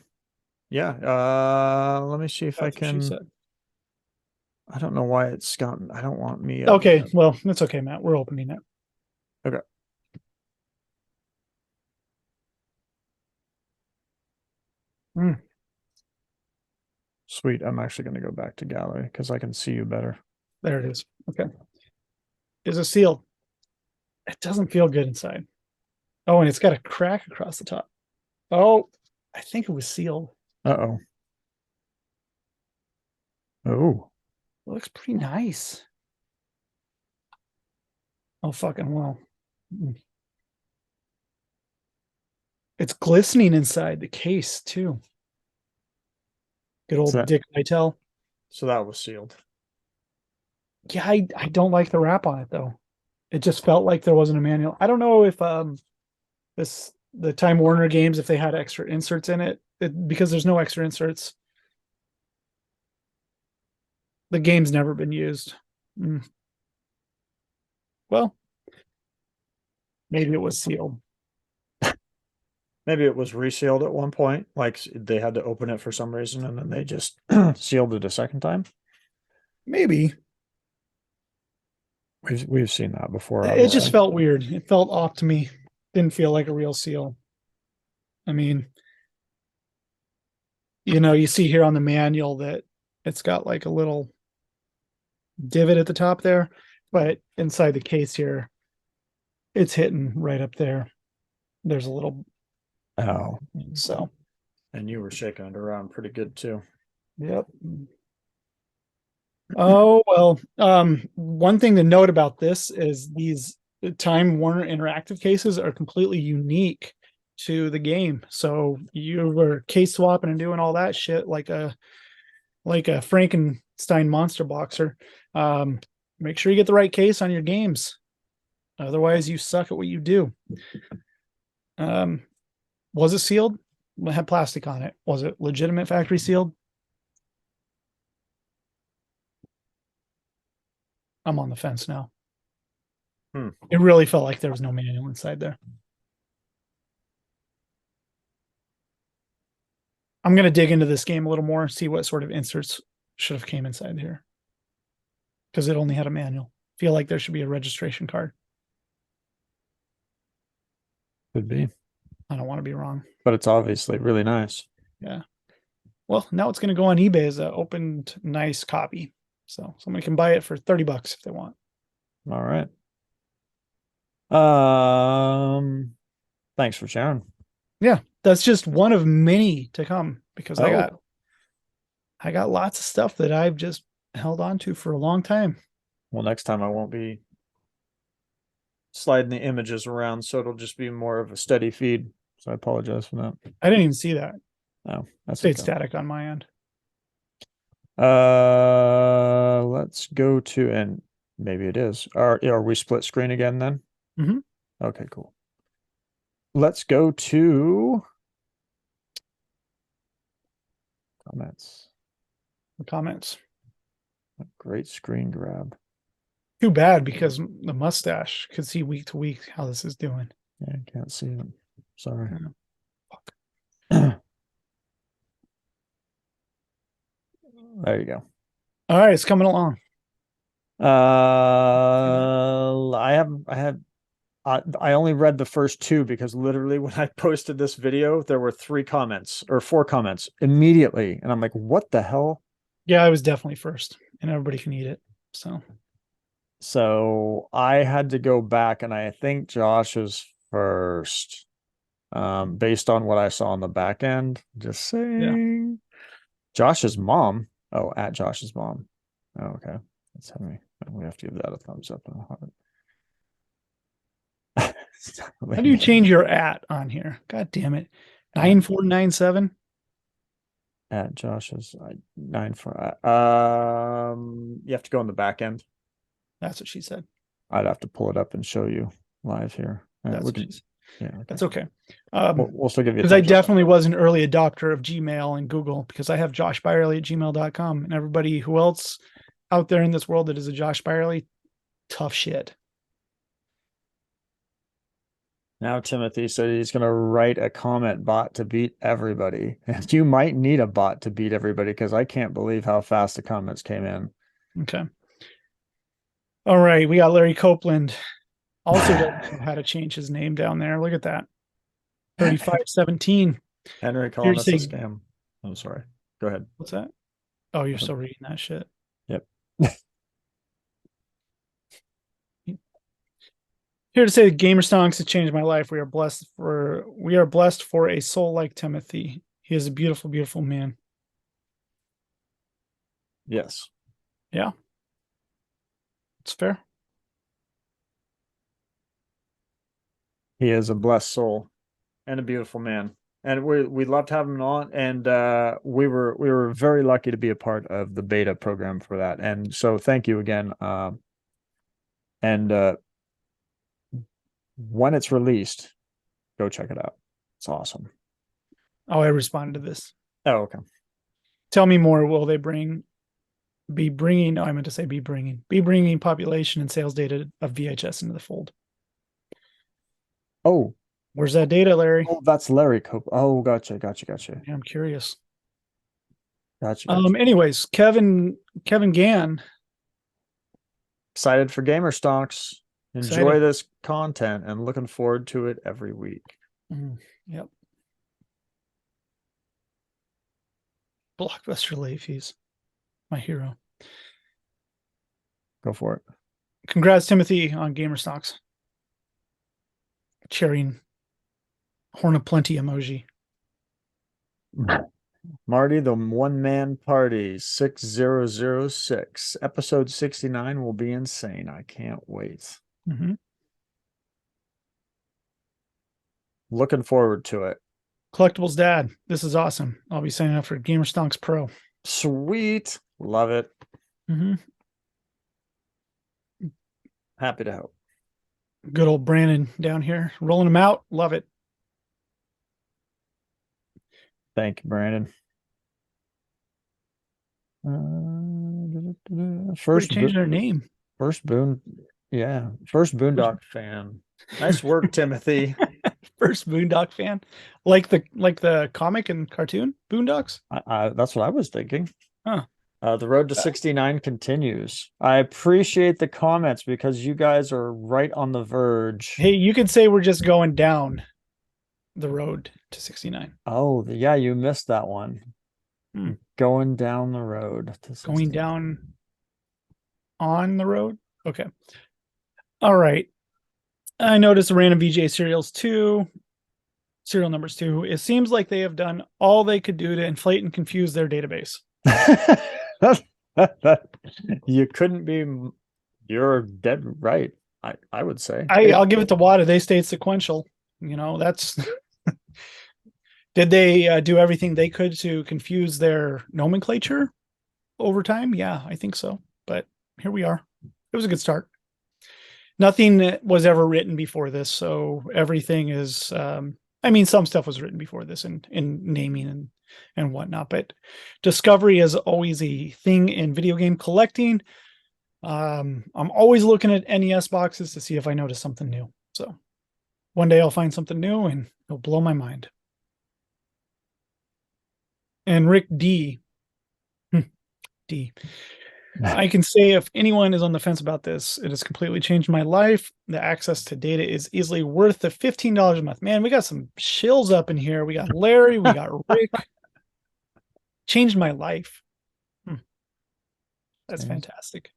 Yeah. Let me see if I That's what she can. said. I don't know why it's gotten. I don't want me. Okay, well, that's okay, Matt. We're opening it. Okay. Mm, Sweet. I'm actually going to go back to gallery because I can see you better. there it is. Okay. Is it sealed? It doesn't feel good inside. Oh, and it's got a crack across the top. Oh, I think it was sealed. Uh-oh. Oh. It looks pretty nice. Oh, fucking well. Mm. It's glistening inside the case, too. Good So old that Dick Vitale. so that was sealed. Yeah, I don't like the wrap on it, though. It just felt like there wasn't a manual. I don't know if the Time Warner games, if they had extra inserts in because there's no extra inserts. The game's never been used. Mm. Well, maybe it was sealed. Maybe it was resealed at one point, like they had to open it for some reason, and then they just sealed it a second time. Maybe. We've seen that before, It just obviously. felt weird. It felt off to me. Didn't feel like a real seal. I mean, you see here on the manual that it's got like a little divot at the top there, but inside the case here, it's hitting right up there. There's a little, Oh, so and you were shaking it around pretty good too. yep. Oh, well, one thing to note about this is these Time Warner Interactive cases are completely unique to the game. So you were case swapping and doing all that shit like a Frankenstein monster boxer. Um, Make sure you get the right case on your games. Otherwise, you suck at what you do. Um, was it sealed? It had plastic on it. Was it legitimate factory sealed? I'm on the fence now. Hmm. It really felt like there was no manual inside there. I'm going to dig into this game a little more, see what sort of inserts should have came inside here, because it only had a manual. Feel like there should be a registration card. Could be, I don't want to be wrong. but it's obviously really nice. Yeah. Well, now it's going to go on eBay as an opened, nice copy. So somebody can buy it for $30 if they want. All right. Um, Thanks for sharing. Yeah, that's just one of many to come because I got Oh, I got lots of stuff that I've just held on to for a long time. well, next time I won't be sliding the images around, so it'll just be more of a steady feed. So I apologize for that. I didn't even see that. No, that's Stayed okay. static on my end. Let's go to, and maybe it is. Are we split screen again then? Mhm. Okay, cool. Let's go to comments. The comments. Great screen grab. Too bad because the mustache could see week to week how this is doing. Yeah, I can't see it. Sorry. Yeah. Fuck. There you go. All right, it's coming along. I only read the first two because literally when I posted this video, there were three comments or four comments immediately. And I'm like, what the hell? Yeah, I was definitely first, and everybody can eat it. So So I had to go back and I think Josh is first. Based on what I saw on the back end. Just yeah. saying. Josh's mom. Oh, at Josh's mom. Oh, okay. That's Henry. We have to give that a thumbs up and a heart. How do you change your at on here? God damn it. At 9497. Josh's 9 for you have to go on the back end. That's what she said. I'd have to pull it up and show you live here. That's We what she can, said. yeah, okay. That's okay. We'll still give you a Because I thumbs up. definitely was an early adopter of Gmail and Google because I have Josh Byerly at gmail.com. And everybody who else out there in this world that is a Josh Byerly, tough shit. Now Timothy said he's going to write a comment bot to beat everybody. And you might need a bot to beat everybody because I can't believe how fast the comments came in. Okay. All right. We got Larry Copeland. Also doesn't know how to change his name down there. Look at that. 3517. Henry Here calling to us a say, scam. I'm sorry. Go ahead. what's that? Oh, you're still reading that shit. Yep. Here to say Gamer Stonks has changed my life. We are blessed for a soul like Timothy. He is a beautiful, beautiful man. Yes. Yeah, it's fair. He is a blessed soul and a beautiful man. And we loved having him on, and we were very lucky to be a part of the beta program for that. And so thank you again. And when it's released, go check it out. It's awesome. Oh, I responded to this. Oh, okay. Tell me more. Will they be bringing? No, I meant to say be bringing population and sales data of VHS into the fold. Oh, Where's that data, Larry? oh, that's Larry Cope. Oh, gotcha. Yeah, I'm curious. Gotcha. Anyways, Kevin Gann, Excited for Gamer Stocks. Enjoy excited. this content and looking forward to it every week. Yep. Blockbuster late fees. My hero. Go for it. Congrats, Timothy, on Gamer Stocks. Cheering Horn of Plenty emoji. Marty, the one man party, 6006. Episode 69 will be insane. I can't wait. Mm-hmm. Looking forward to it. Collectibles Dad, this is awesome. I'll be signing up for Gamer Stocks Pro. Sweet. Love it. Mm-hmm. Happy to help. Good old Brandon down here, rolling them out. Love it. Thank you, Brandon. First changed their name. First Boondock fan. Nice work, Timothy. First Boondock fan, like the comic and cartoon Boondocks. That's what I was thinking. Huh. The road to 69 continues. I appreciate the comments because you guys are right on the verge. Hey, you could say we're just going down the road to 69. Oh, yeah, you missed that one. Going down the road to 69. Going down on the road. Okay. All right. I noticed the random VGA serials too. Serial numbers too. It seems like they have done all they could do to inflate and confuse their database. You couldn't be. You're dead right. I would say. I'll give it to Wada. They stayed sequential. That's. Did they do everything they could to confuse their nomenclature over time? Yeah, I think so. But here we are. It was a good start. Nothing was ever written before this, so everything is. Some stuff was written before this in naming and whatnot, but discovery is always a thing in video game collecting. I'm always looking at NES boxes to see if I notice something new. So one day I'll find something new and it'll blow my mind. And Rick D. D. I can say if anyone is on the fence about this, it has completely changed my life. The access to data is easily worth the $15 a month. Man, we got some shills up in here. We got Larry, we got Rick. Changed my life. That's fantastic.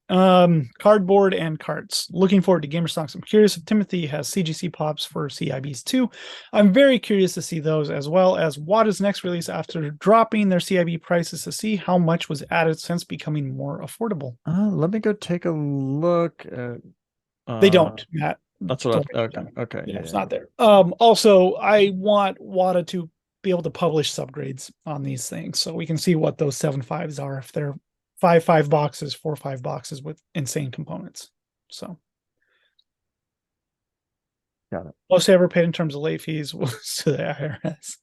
Cardboard and carts. Looking forward to Gamer Stocks. I'm curious if Timothy has CGC pops for CIBs too. I'm very curious to see those, as well as Wada's next release after dropping their CIB prices to see how much was added since becoming more affordable. Let me go take a look at. They don't, Matt. That's what. Okay. Yeah, it's not there. Also, I want Wada to be able to publish subgrades on these things so we can see what those 7.5s are, if they're 5 boxes, 4 boxes with insane components. So got it. Most I ever paid in terms of late fees was to the IRS.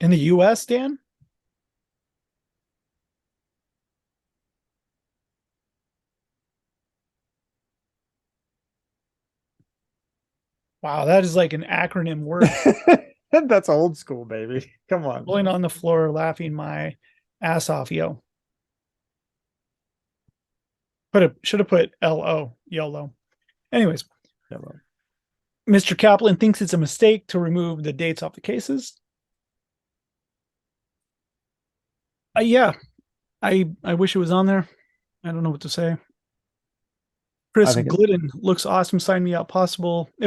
In the US, Dan? Wow, that is like an acronym word. That's old school, baby. Come on. Rolling on the floor, laughing my ass off, yo. Should have put LO, YOLO. Anyways, YOLO. Mr. Kaplan thinks it's a mistake to remove the dates off the cases. Yeah, I wish it was on there. I don't know what to say. Chris Glidden looks awesome. Sign me up. If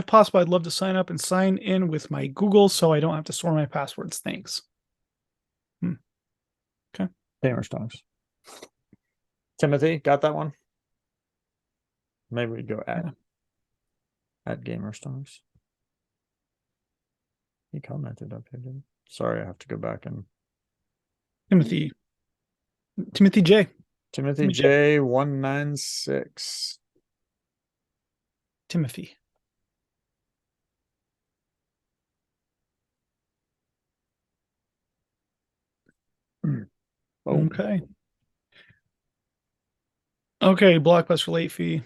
possible, I'd love to sign up and sign in with my Google so I don't have to store my passwords. Thanks. Okay. Gamer Stocks. Timothy, got that one? Maybe we go at Gamer Stocks. He commented up here, didn't he? Sorry, I have to go back and Timothy J. Timothy J 196. Timothy. Oh. Okay. Blockbuster late fee.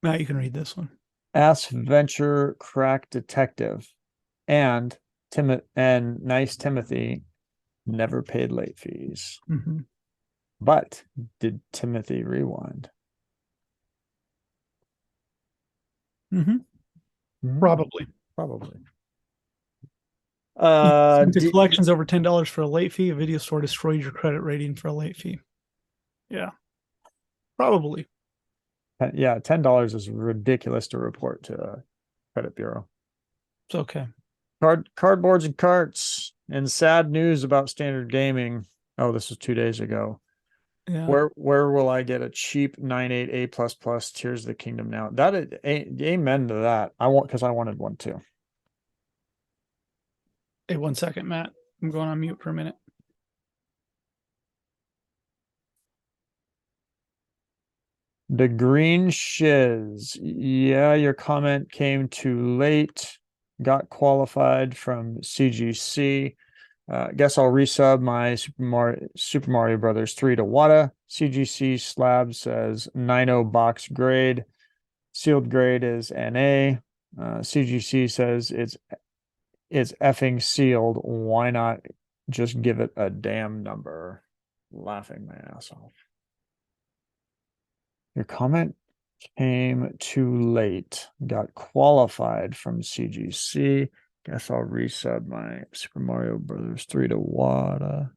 Matt, you can read this one. Ask Venture Crack Detective and Nice Timothy never paid late fees. Mm-hmm. But did Timothy rewind? Mm-hmm. Probably. Probably. Since the collection's over $10 for a late fee, a video store destroyed your credit rating for a late fee. Yeah, probably. Yeah, $10 is ridiculous to report to a credit bureau. It's okay. Cardboards and carts, and sad news about standard gaming. Oh, this was 2 days ago. Yeah. Where will I get a cheap 9.8 A plus plus Tears of the Kingdom now? That is, amen to that. I want because I wanted one too. Hey, 1 second, Matt. I'm going on mute for a minute. The green shiz. Yeah, your comment came too late. Got qualified from CGC. Guess I'll resub my Super Mario Brothers 3 to Wata. CGC slab says 9.0 box grade. Sealed grade is NA. CGC says it's effing sealed. Why not just give it a damn number? Laughing my ass off. Your comment came too late. Got qualified from CGC. Guess I'll resub my Super Mario Brothers 3 to Wata.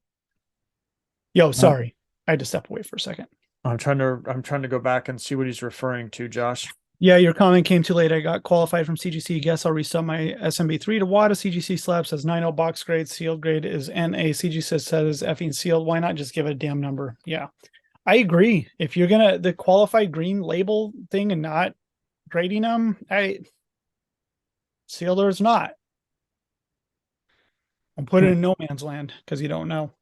Yo, sorry. I had to step away for a second. I'm trying to go back and see what he's referring to, Josh. Yeah, your comment came too late. I got qualified from CGC. Guess I'll resub my SMB3 to WADA. CGC slab says 9.0 box grade. Sealed grade is NA. CGC says effing sealed. Why not just give it a damn number? Yeah, I agree. If you're gonna the qualified green label thing and not grading them, sealed or it's not. And put it in no man's land because you don't know.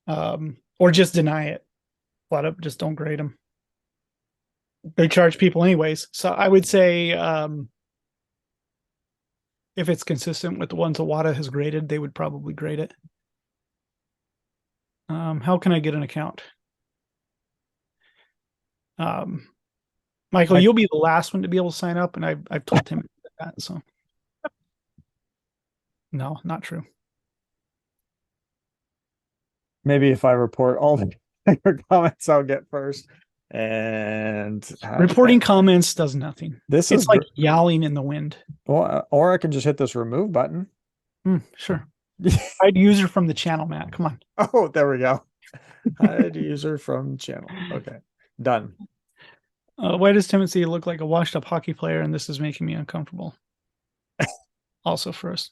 Or just deny it. Flat up, just don't grade them. They charge people anyways. So I would say if it's consistent with the ones Awada has graded, they would probably grade it. How can I get an account? Michael, you'll be the last one to be able to sign up, and I've told him that. So no, not true. Maybe if I report all the comments, I'll get first. And reporting comments does nothing. This it's is like yowling in the wind. Well, or I can just hit this remove button. Sure. Hide user from the channel, Matt. Come on. Oh, there we go. Hide user from channel. Okay, done. Why does Timothy look like a washed-up hockey player, and this is making me uncomfortable? Also first.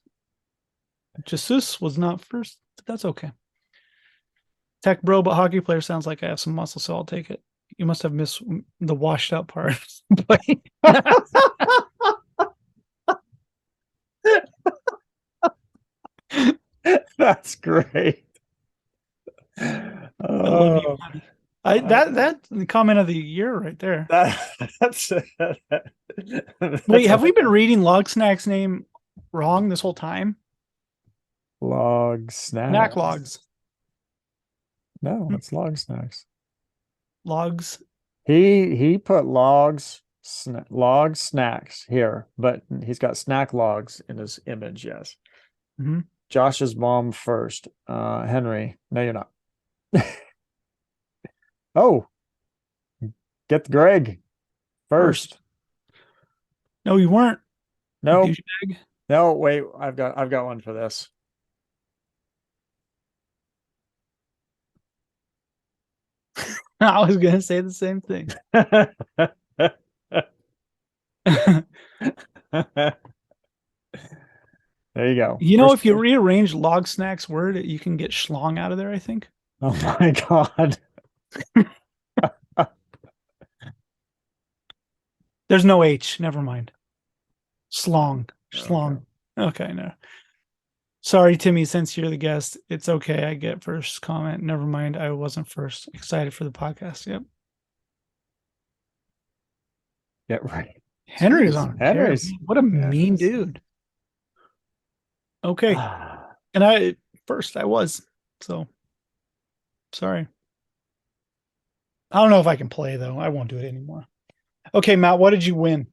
Jesus was not first, but that's okay. Tech bro, but hockey player sounds like I have some muscle, so I'll take it. You must have missed the washed up part. That's great. I love you, honey. That's the comment of the year right there. That's Wait, have we been reading Log Snack's name wrong this whole time? Log Snacks. Snack logs. No, it's log snacks. Logs. He put log snacks here, but he's got snack logs in his image. Yes. Mm-hmm. Josh's mom first. Henry, no, you're not. Oh, get the Greg first. No, you weren't. No, no. Wait, I've got one for this. I was gonna say the same thing. There you go. You know, if you rearrange log snacks word, you can get schlong out of there, I think. Oh my God. There's no H. Never mind. Slong. Schlong. Okay, no. Sorry, Timmy, since you're the guest, it's okay. I get first comment. Never mind. I wasn't first. Excited for the podcast. Yep. Yeah, right. Henry is on. Henry's what a mean dude. Okay. And I was. So sorry. I don't know if I can play though. I won't do it anymore. Okay, Matt, what did you win?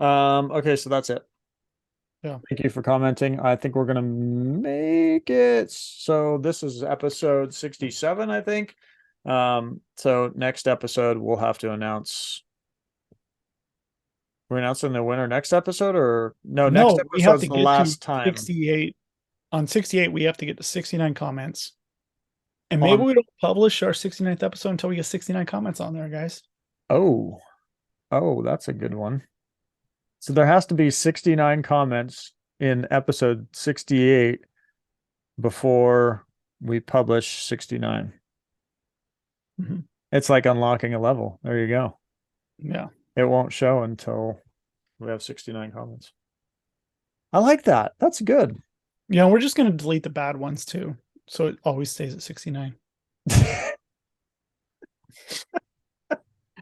Okay, so that's it. Yeah. Thank you for commenting. I think we're gonna make it. So this is episode 67, I think. So next episode we'll have to announce. We're announcing the winner next episode, or no, next No, we have episode's to the get to last time 68. On 68, we have to get to 69 comments. And maybe on. we don't publish our 69th episode until we get 69 comments on there, guys. Oh, oh, that's a good one. So there has to be 69 comments in episode 68 before we publish 69. Mhm. It's like unlocking a level. There you go. Yeah. It won't show until we have 69 comments. I like that. That's good. Yeah, we're just going to delete the bad ones too. So it always stays at 69.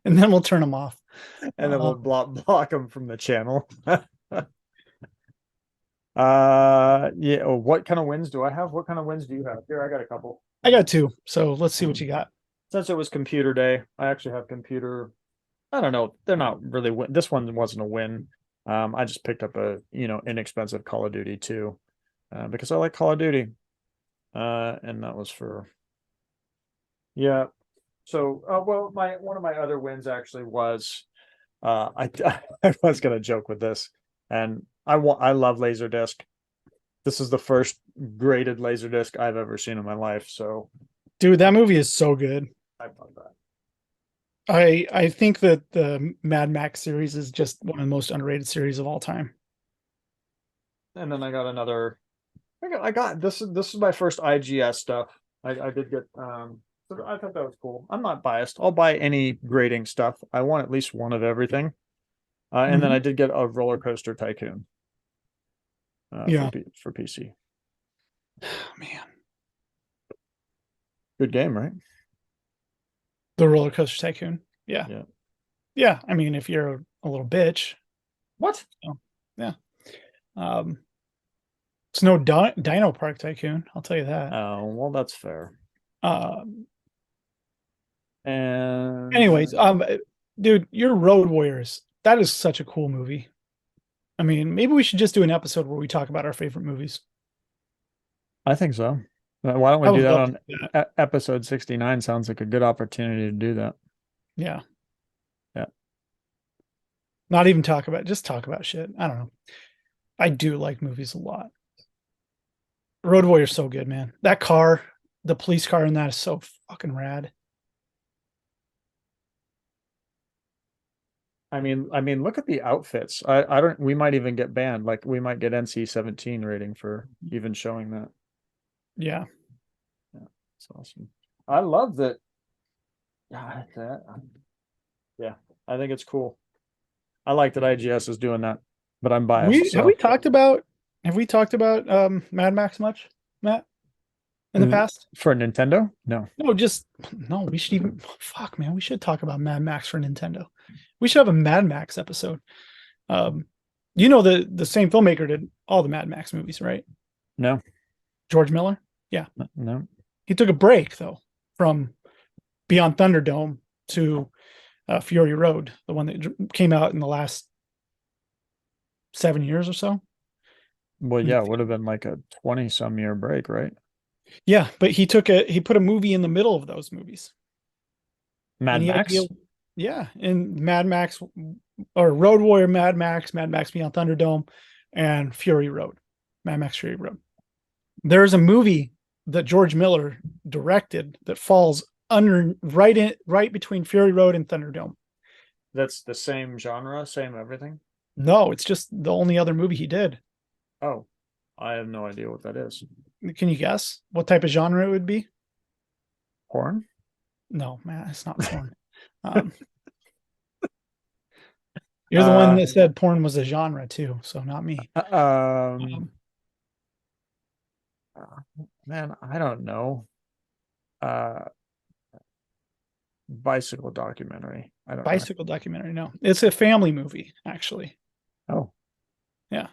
And then we'll turn them off. And then Uh, we'll block them from the channel. Yeah. Oh, what kind of wins do I have? What kind of wins do you have? Here, I got a couple. I got two. So let's see what you got. Since it was computer day, I actually have computer. I don't know. They're not really this one wasn't a win. I just picked up a, inexpensive Call of Duty 2, because I like Call of Duty. And that was for, yeah. So, well, one of my other wins actually was, I I was gonna joke with this, and I love Laserdisc. This is the first graded Laserdisc I've ever seen in my life, so Dude, that movie is so good. I bought that. I think that the Mad Max series is just one of the most underrated series of all time. And then I got another. I got this. This is my first IGS stuff. I did get. So I thought that was cool. I'm not biased. I'll buy any grading stuff. I want at least one of everything. And then Mhm. I did get a Roller Coaster Tycoon, Yeah. for PC. Man. Good game, right? The Roller Coaster Tycoon. Yeah. Yeah. Yeah. I mean, if you're a little bitch. What? So, yeah. Um, it's no Dino Park Tycoon. I'll tell you that. Oh, well, that's fair. Um, anyways, And dude, your Road Warriors. That is such a cool movie. I mean, maybe we should just do an episode where we talk about our favorite movies. I think so. Why don't we I do would that love to on do that. episode 69? Sounds like a good opportunity to do that. Yeah. Yeah. Not even talk about, just talk about shit. I don't know. I do like movies a lot. Road Warrior's so good, man. That car, the police car in that is so fucking rad. I mean, look at the outfits. I don't. We might even get banned. Like we might get NC-17 rating for even showing that. Yeah. Yeah, it's awesome. I love that. Yeah, yeah, I think it's cool. I like that IGS is doing that, but I'm biased. We have So we talked about Mad Max much, Matt, in the past? for Nintendo, no. No, just no, we should even fuck man, we should talk about Mad Max for Nintendo. We should have a Mad Max episode. Um the same filmmaker did all the Mad Max movies, right? No, George Miller? Yeah. no. He took a break though from Beyond Thunderdome to Fury Road, the one that came out in the last 7 years or so. Well, yeah, it would have been like a 20 some year break, right? Yeah, but he put a movie in the middle of those movies. And Mad he had a Max? deal. Yeah, in Mad Max or Road Warrior Mad Max Beyond Thunderdome, and Fury Road, Mad Max Fury Road. There's a movie that George Miller directed that falls under right between Fury Road and Thunderdome. That's the same genre, same everything? No, it's just the only other movie he did. Oh, I have no idea what that is. Can you guess what type of genre it would be? Porn? No, man, it's not porn. Um, you're the one Uh, that said porn was a genre too, so not me. um, Um, man, I don't know. Uh, bicycle documentary. I don't know. Bicycle documentary. No, it's a family movie, actually. Oh, Yeah.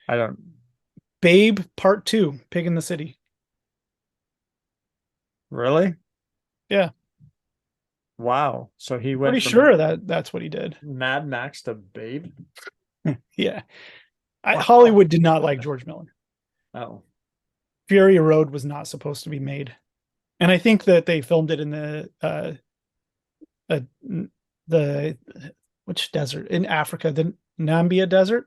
I don't. Babe Part Two, Pig in the City. Really? Yeah. Wow. So he Pretty went from sure that that's what he did. Mad Max to Babe? Yeah. Wow. Hollywood did not like George Miller. Oh, Fury Road was not supposed to be made. And I think that they filmed it in uh, the which desert in Africa, the Nambia Desert,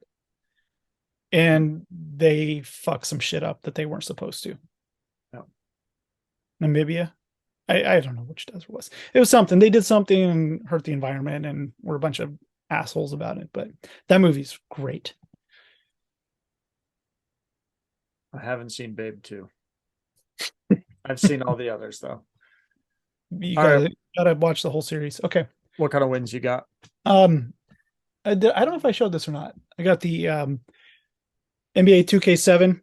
and they fucked some shit up that they weren't supposed to. no. Namibia, I don't know which desert it was. It was something they did something and hurt the environment, and were a bunch of assholes about it. But that movie's great. I haven't seen Babe 2. I've seen all the others though. You All right. gotta watch the whole series. Okay. What kind of wins you got? Um, I don't know if I showed this or not. I got the NBA 2K7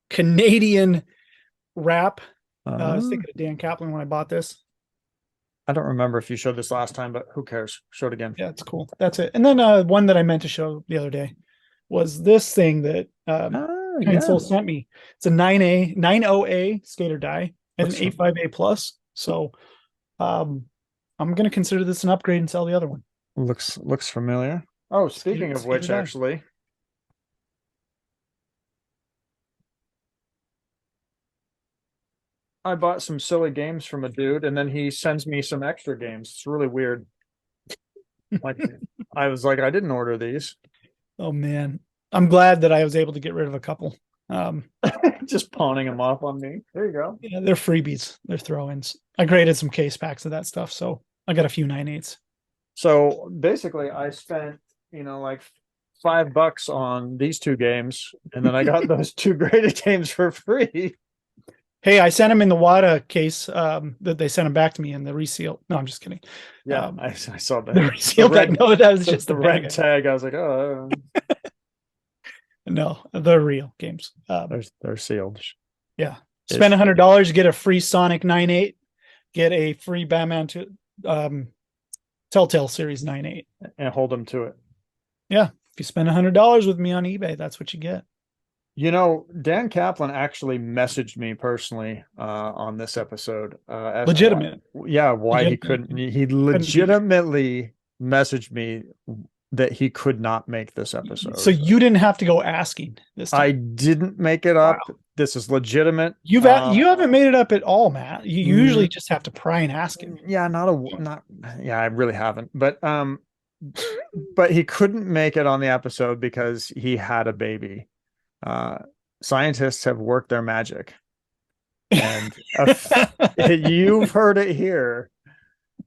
Canadian wrap. I was Uh, thinking of Dan Kaplan when I bought this. I don't remember if you showed this last time, but who cares? Show it again. Yeah, it's cool. That's it. And then one that I meant to show the other day was this thing that Oh, Kind yeah. Soul sent me. It's a 90A skater die and an Looks 85A plus. So I'm gonna consider this an upgrade and sell the other one. looks familiar. Oh, speaking of Skater which, die. actually, I bought some silly games from a dude, and then he sends me some extra games. It's really weird. Like, I was like, I didn't order these. Oh man. I'm glad that I was able to get rid of a couple. Um, Just pawning them off on me. There you go. yeah, they're freebies. They're throw-ins. I graded some case packs of that stuff, so I got a few 9.8s. So basically, I spent, like $5 on these two games, and then I got those two graded games for free. Hey, I sent them in the WADA case that they sent them back to me in the reseal. No, I'm just kidding. Yeah, I saw The the reseal bag. red No, that was the, just the the bag. red tag. I was like, oh, No, the real games. they're sealed. Yeah. Spend Ish. $100, get a free Sonic 9.8, get a free Batman to Telltale Series 9.8. And hold them to it. Yeah. If you spend $100 with me on eBay, that's what you get. Dan Kaplan actually messaged me personally on this episode as to why, Legitimate. yeah, why he couldn't. Legitimate. He Couldn't be. legitimately messaged me that he could not make this So episode. you didn't have to go asking this I time. didn't make it Wow. up. This is legitimate. You haven't made it up at all, Matt. You usually Mm, just have to pry and ask him. yeah, not yeah, I really haven't. But he couldn't make it on the episode because he had a baby. Uh, Scientists have worked their magic, and you've heard it here.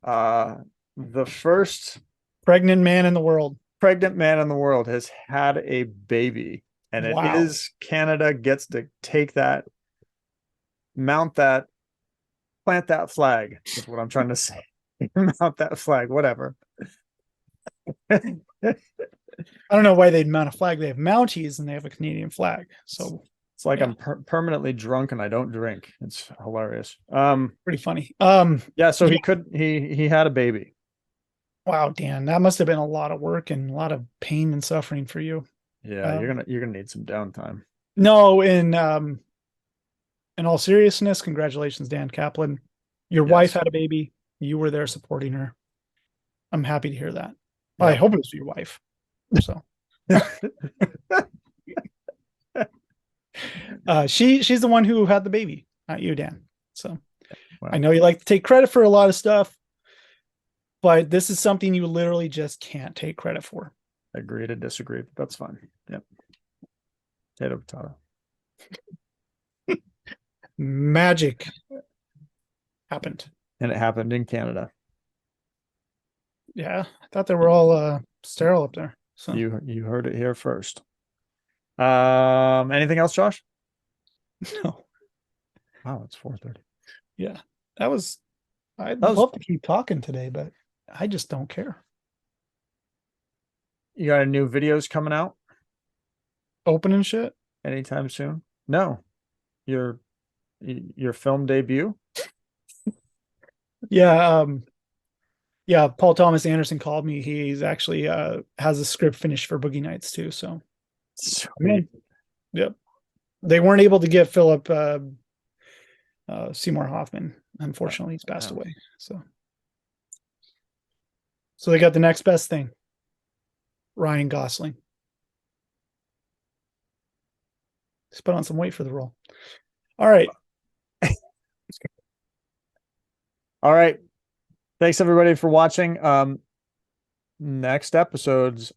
Uh, the first Pregnant man in the world. pregnant man in the world has had a baby, and it Wow. is Canada gets to take that, mount that, plant that flag, is what I'm trying to say. Mount that flag, whatever. I don't know why they'd mount a flag. They have Mounties and they have a Canadian flag. So It's like yeah, I'm permanently drunk and I don't drink. It's hilarious. pretty funny. Yeah. So Yeah. he had a baby. Wow, Dan, that must have been a lot of work and a lot of pain and suffering for you. Yeah, Um, you're gonna need some downtime. no, in all seriousness, congratulations, Dan Kaplan. Your wife Yes. had a baby. You were there supporting her. I'm happy to hear that. Well, I Yep. hope it was for your wife. So she's the one who had the baby, not you, Dan. So I Well, know you like to take credit for a lot of stuff, but this is something you literally just can't take credit for. agree to disagree, but that's fine. Yep. Potato potato. Magic happened. And it happened in Canada. Yeah, I thought they were all sterile up there. So You heard it here first. Anything else, Josh? no, Wow, it's 4:30. yeah, that was. I'd That was love to keep talking today, but I just don't care. You got any new videos coming out Opening shit. anytime soon? No. Your your film debut? Yeah, yeah. Paul Thomas Anderson called me. He's actually has a script finished for Boogie Nights too. So Sweet. yep, they weren't able to get Philip Seymour Hoffman. Unfortunately, he's passed Yeah. away. So they got the next best thing. Ryan Gosling. Just put on some weight for the role. All right. All right. Thanks everybody for watching. Next episode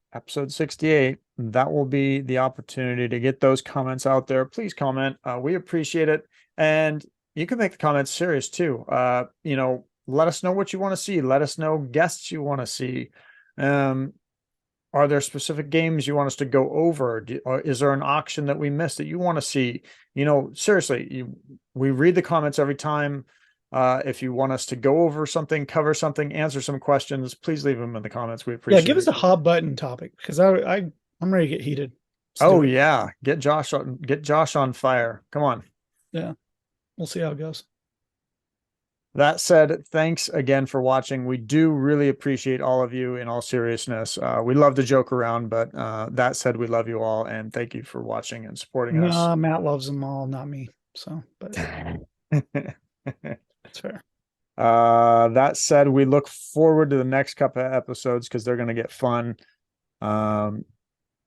68, that will be the opportunity to get those comments out there. Please comment. We appreciate it. And you can make the comments serious too. Let us know what you want to see. Let us know guests you want to see. Are there specific games you want us to go over? Or is there an auction that we missed that you want to see? Seriously, we read the comments every time. If you want us to go over something, cover something, answer some questions, please leave them in the comments. We appreciate it. Yeah, give us a hot button topic because I'm ready to get heated. Oh yeah, get Josh on fire. Come on. Yeah, we'll see how it goes. That said, thanks again for watching. We do really appreciate all of you in all seriousness. We love to joke around, but that said, we love you all and thank you for watching and supporting us. Matt loves them all, not me. So, but that's fair. That said, we look forward to the next couple of episodes because they're going to get fun.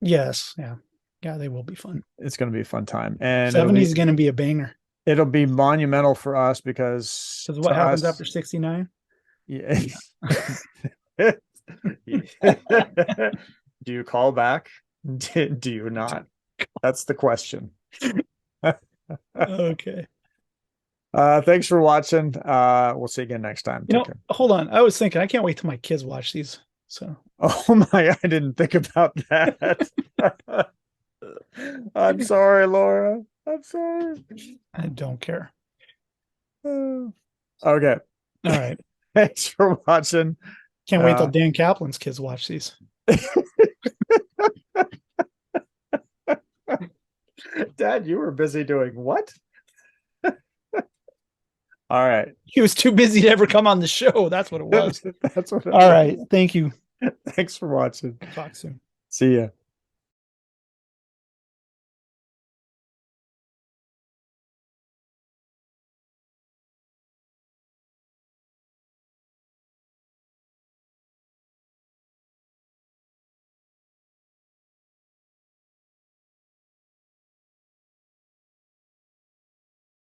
Yes, yeah, they will be fun. It's going to be a fun time, and 70 is going to be a banger. It'll be monumental for us because what happens after 69? Yeah. Do you call back? Do you not? That's the question. Okay. Thanks for watching. We'll see you again next time. Hold on. I was thinking, I can't wait till my kids watch these. So. Oh my! I didn't think about that. I'm sorry, Laura. I'm sorry. I don't care. Okay. All right. Thanks for watching. Can't wait till Dan Kaplan's kids watch these. Dad, you were busy doing what? All right. He was too busy to ever come on the show. That's what it was. That's what. All right. Thank you. Thanks for watching. Talk soon. See ya.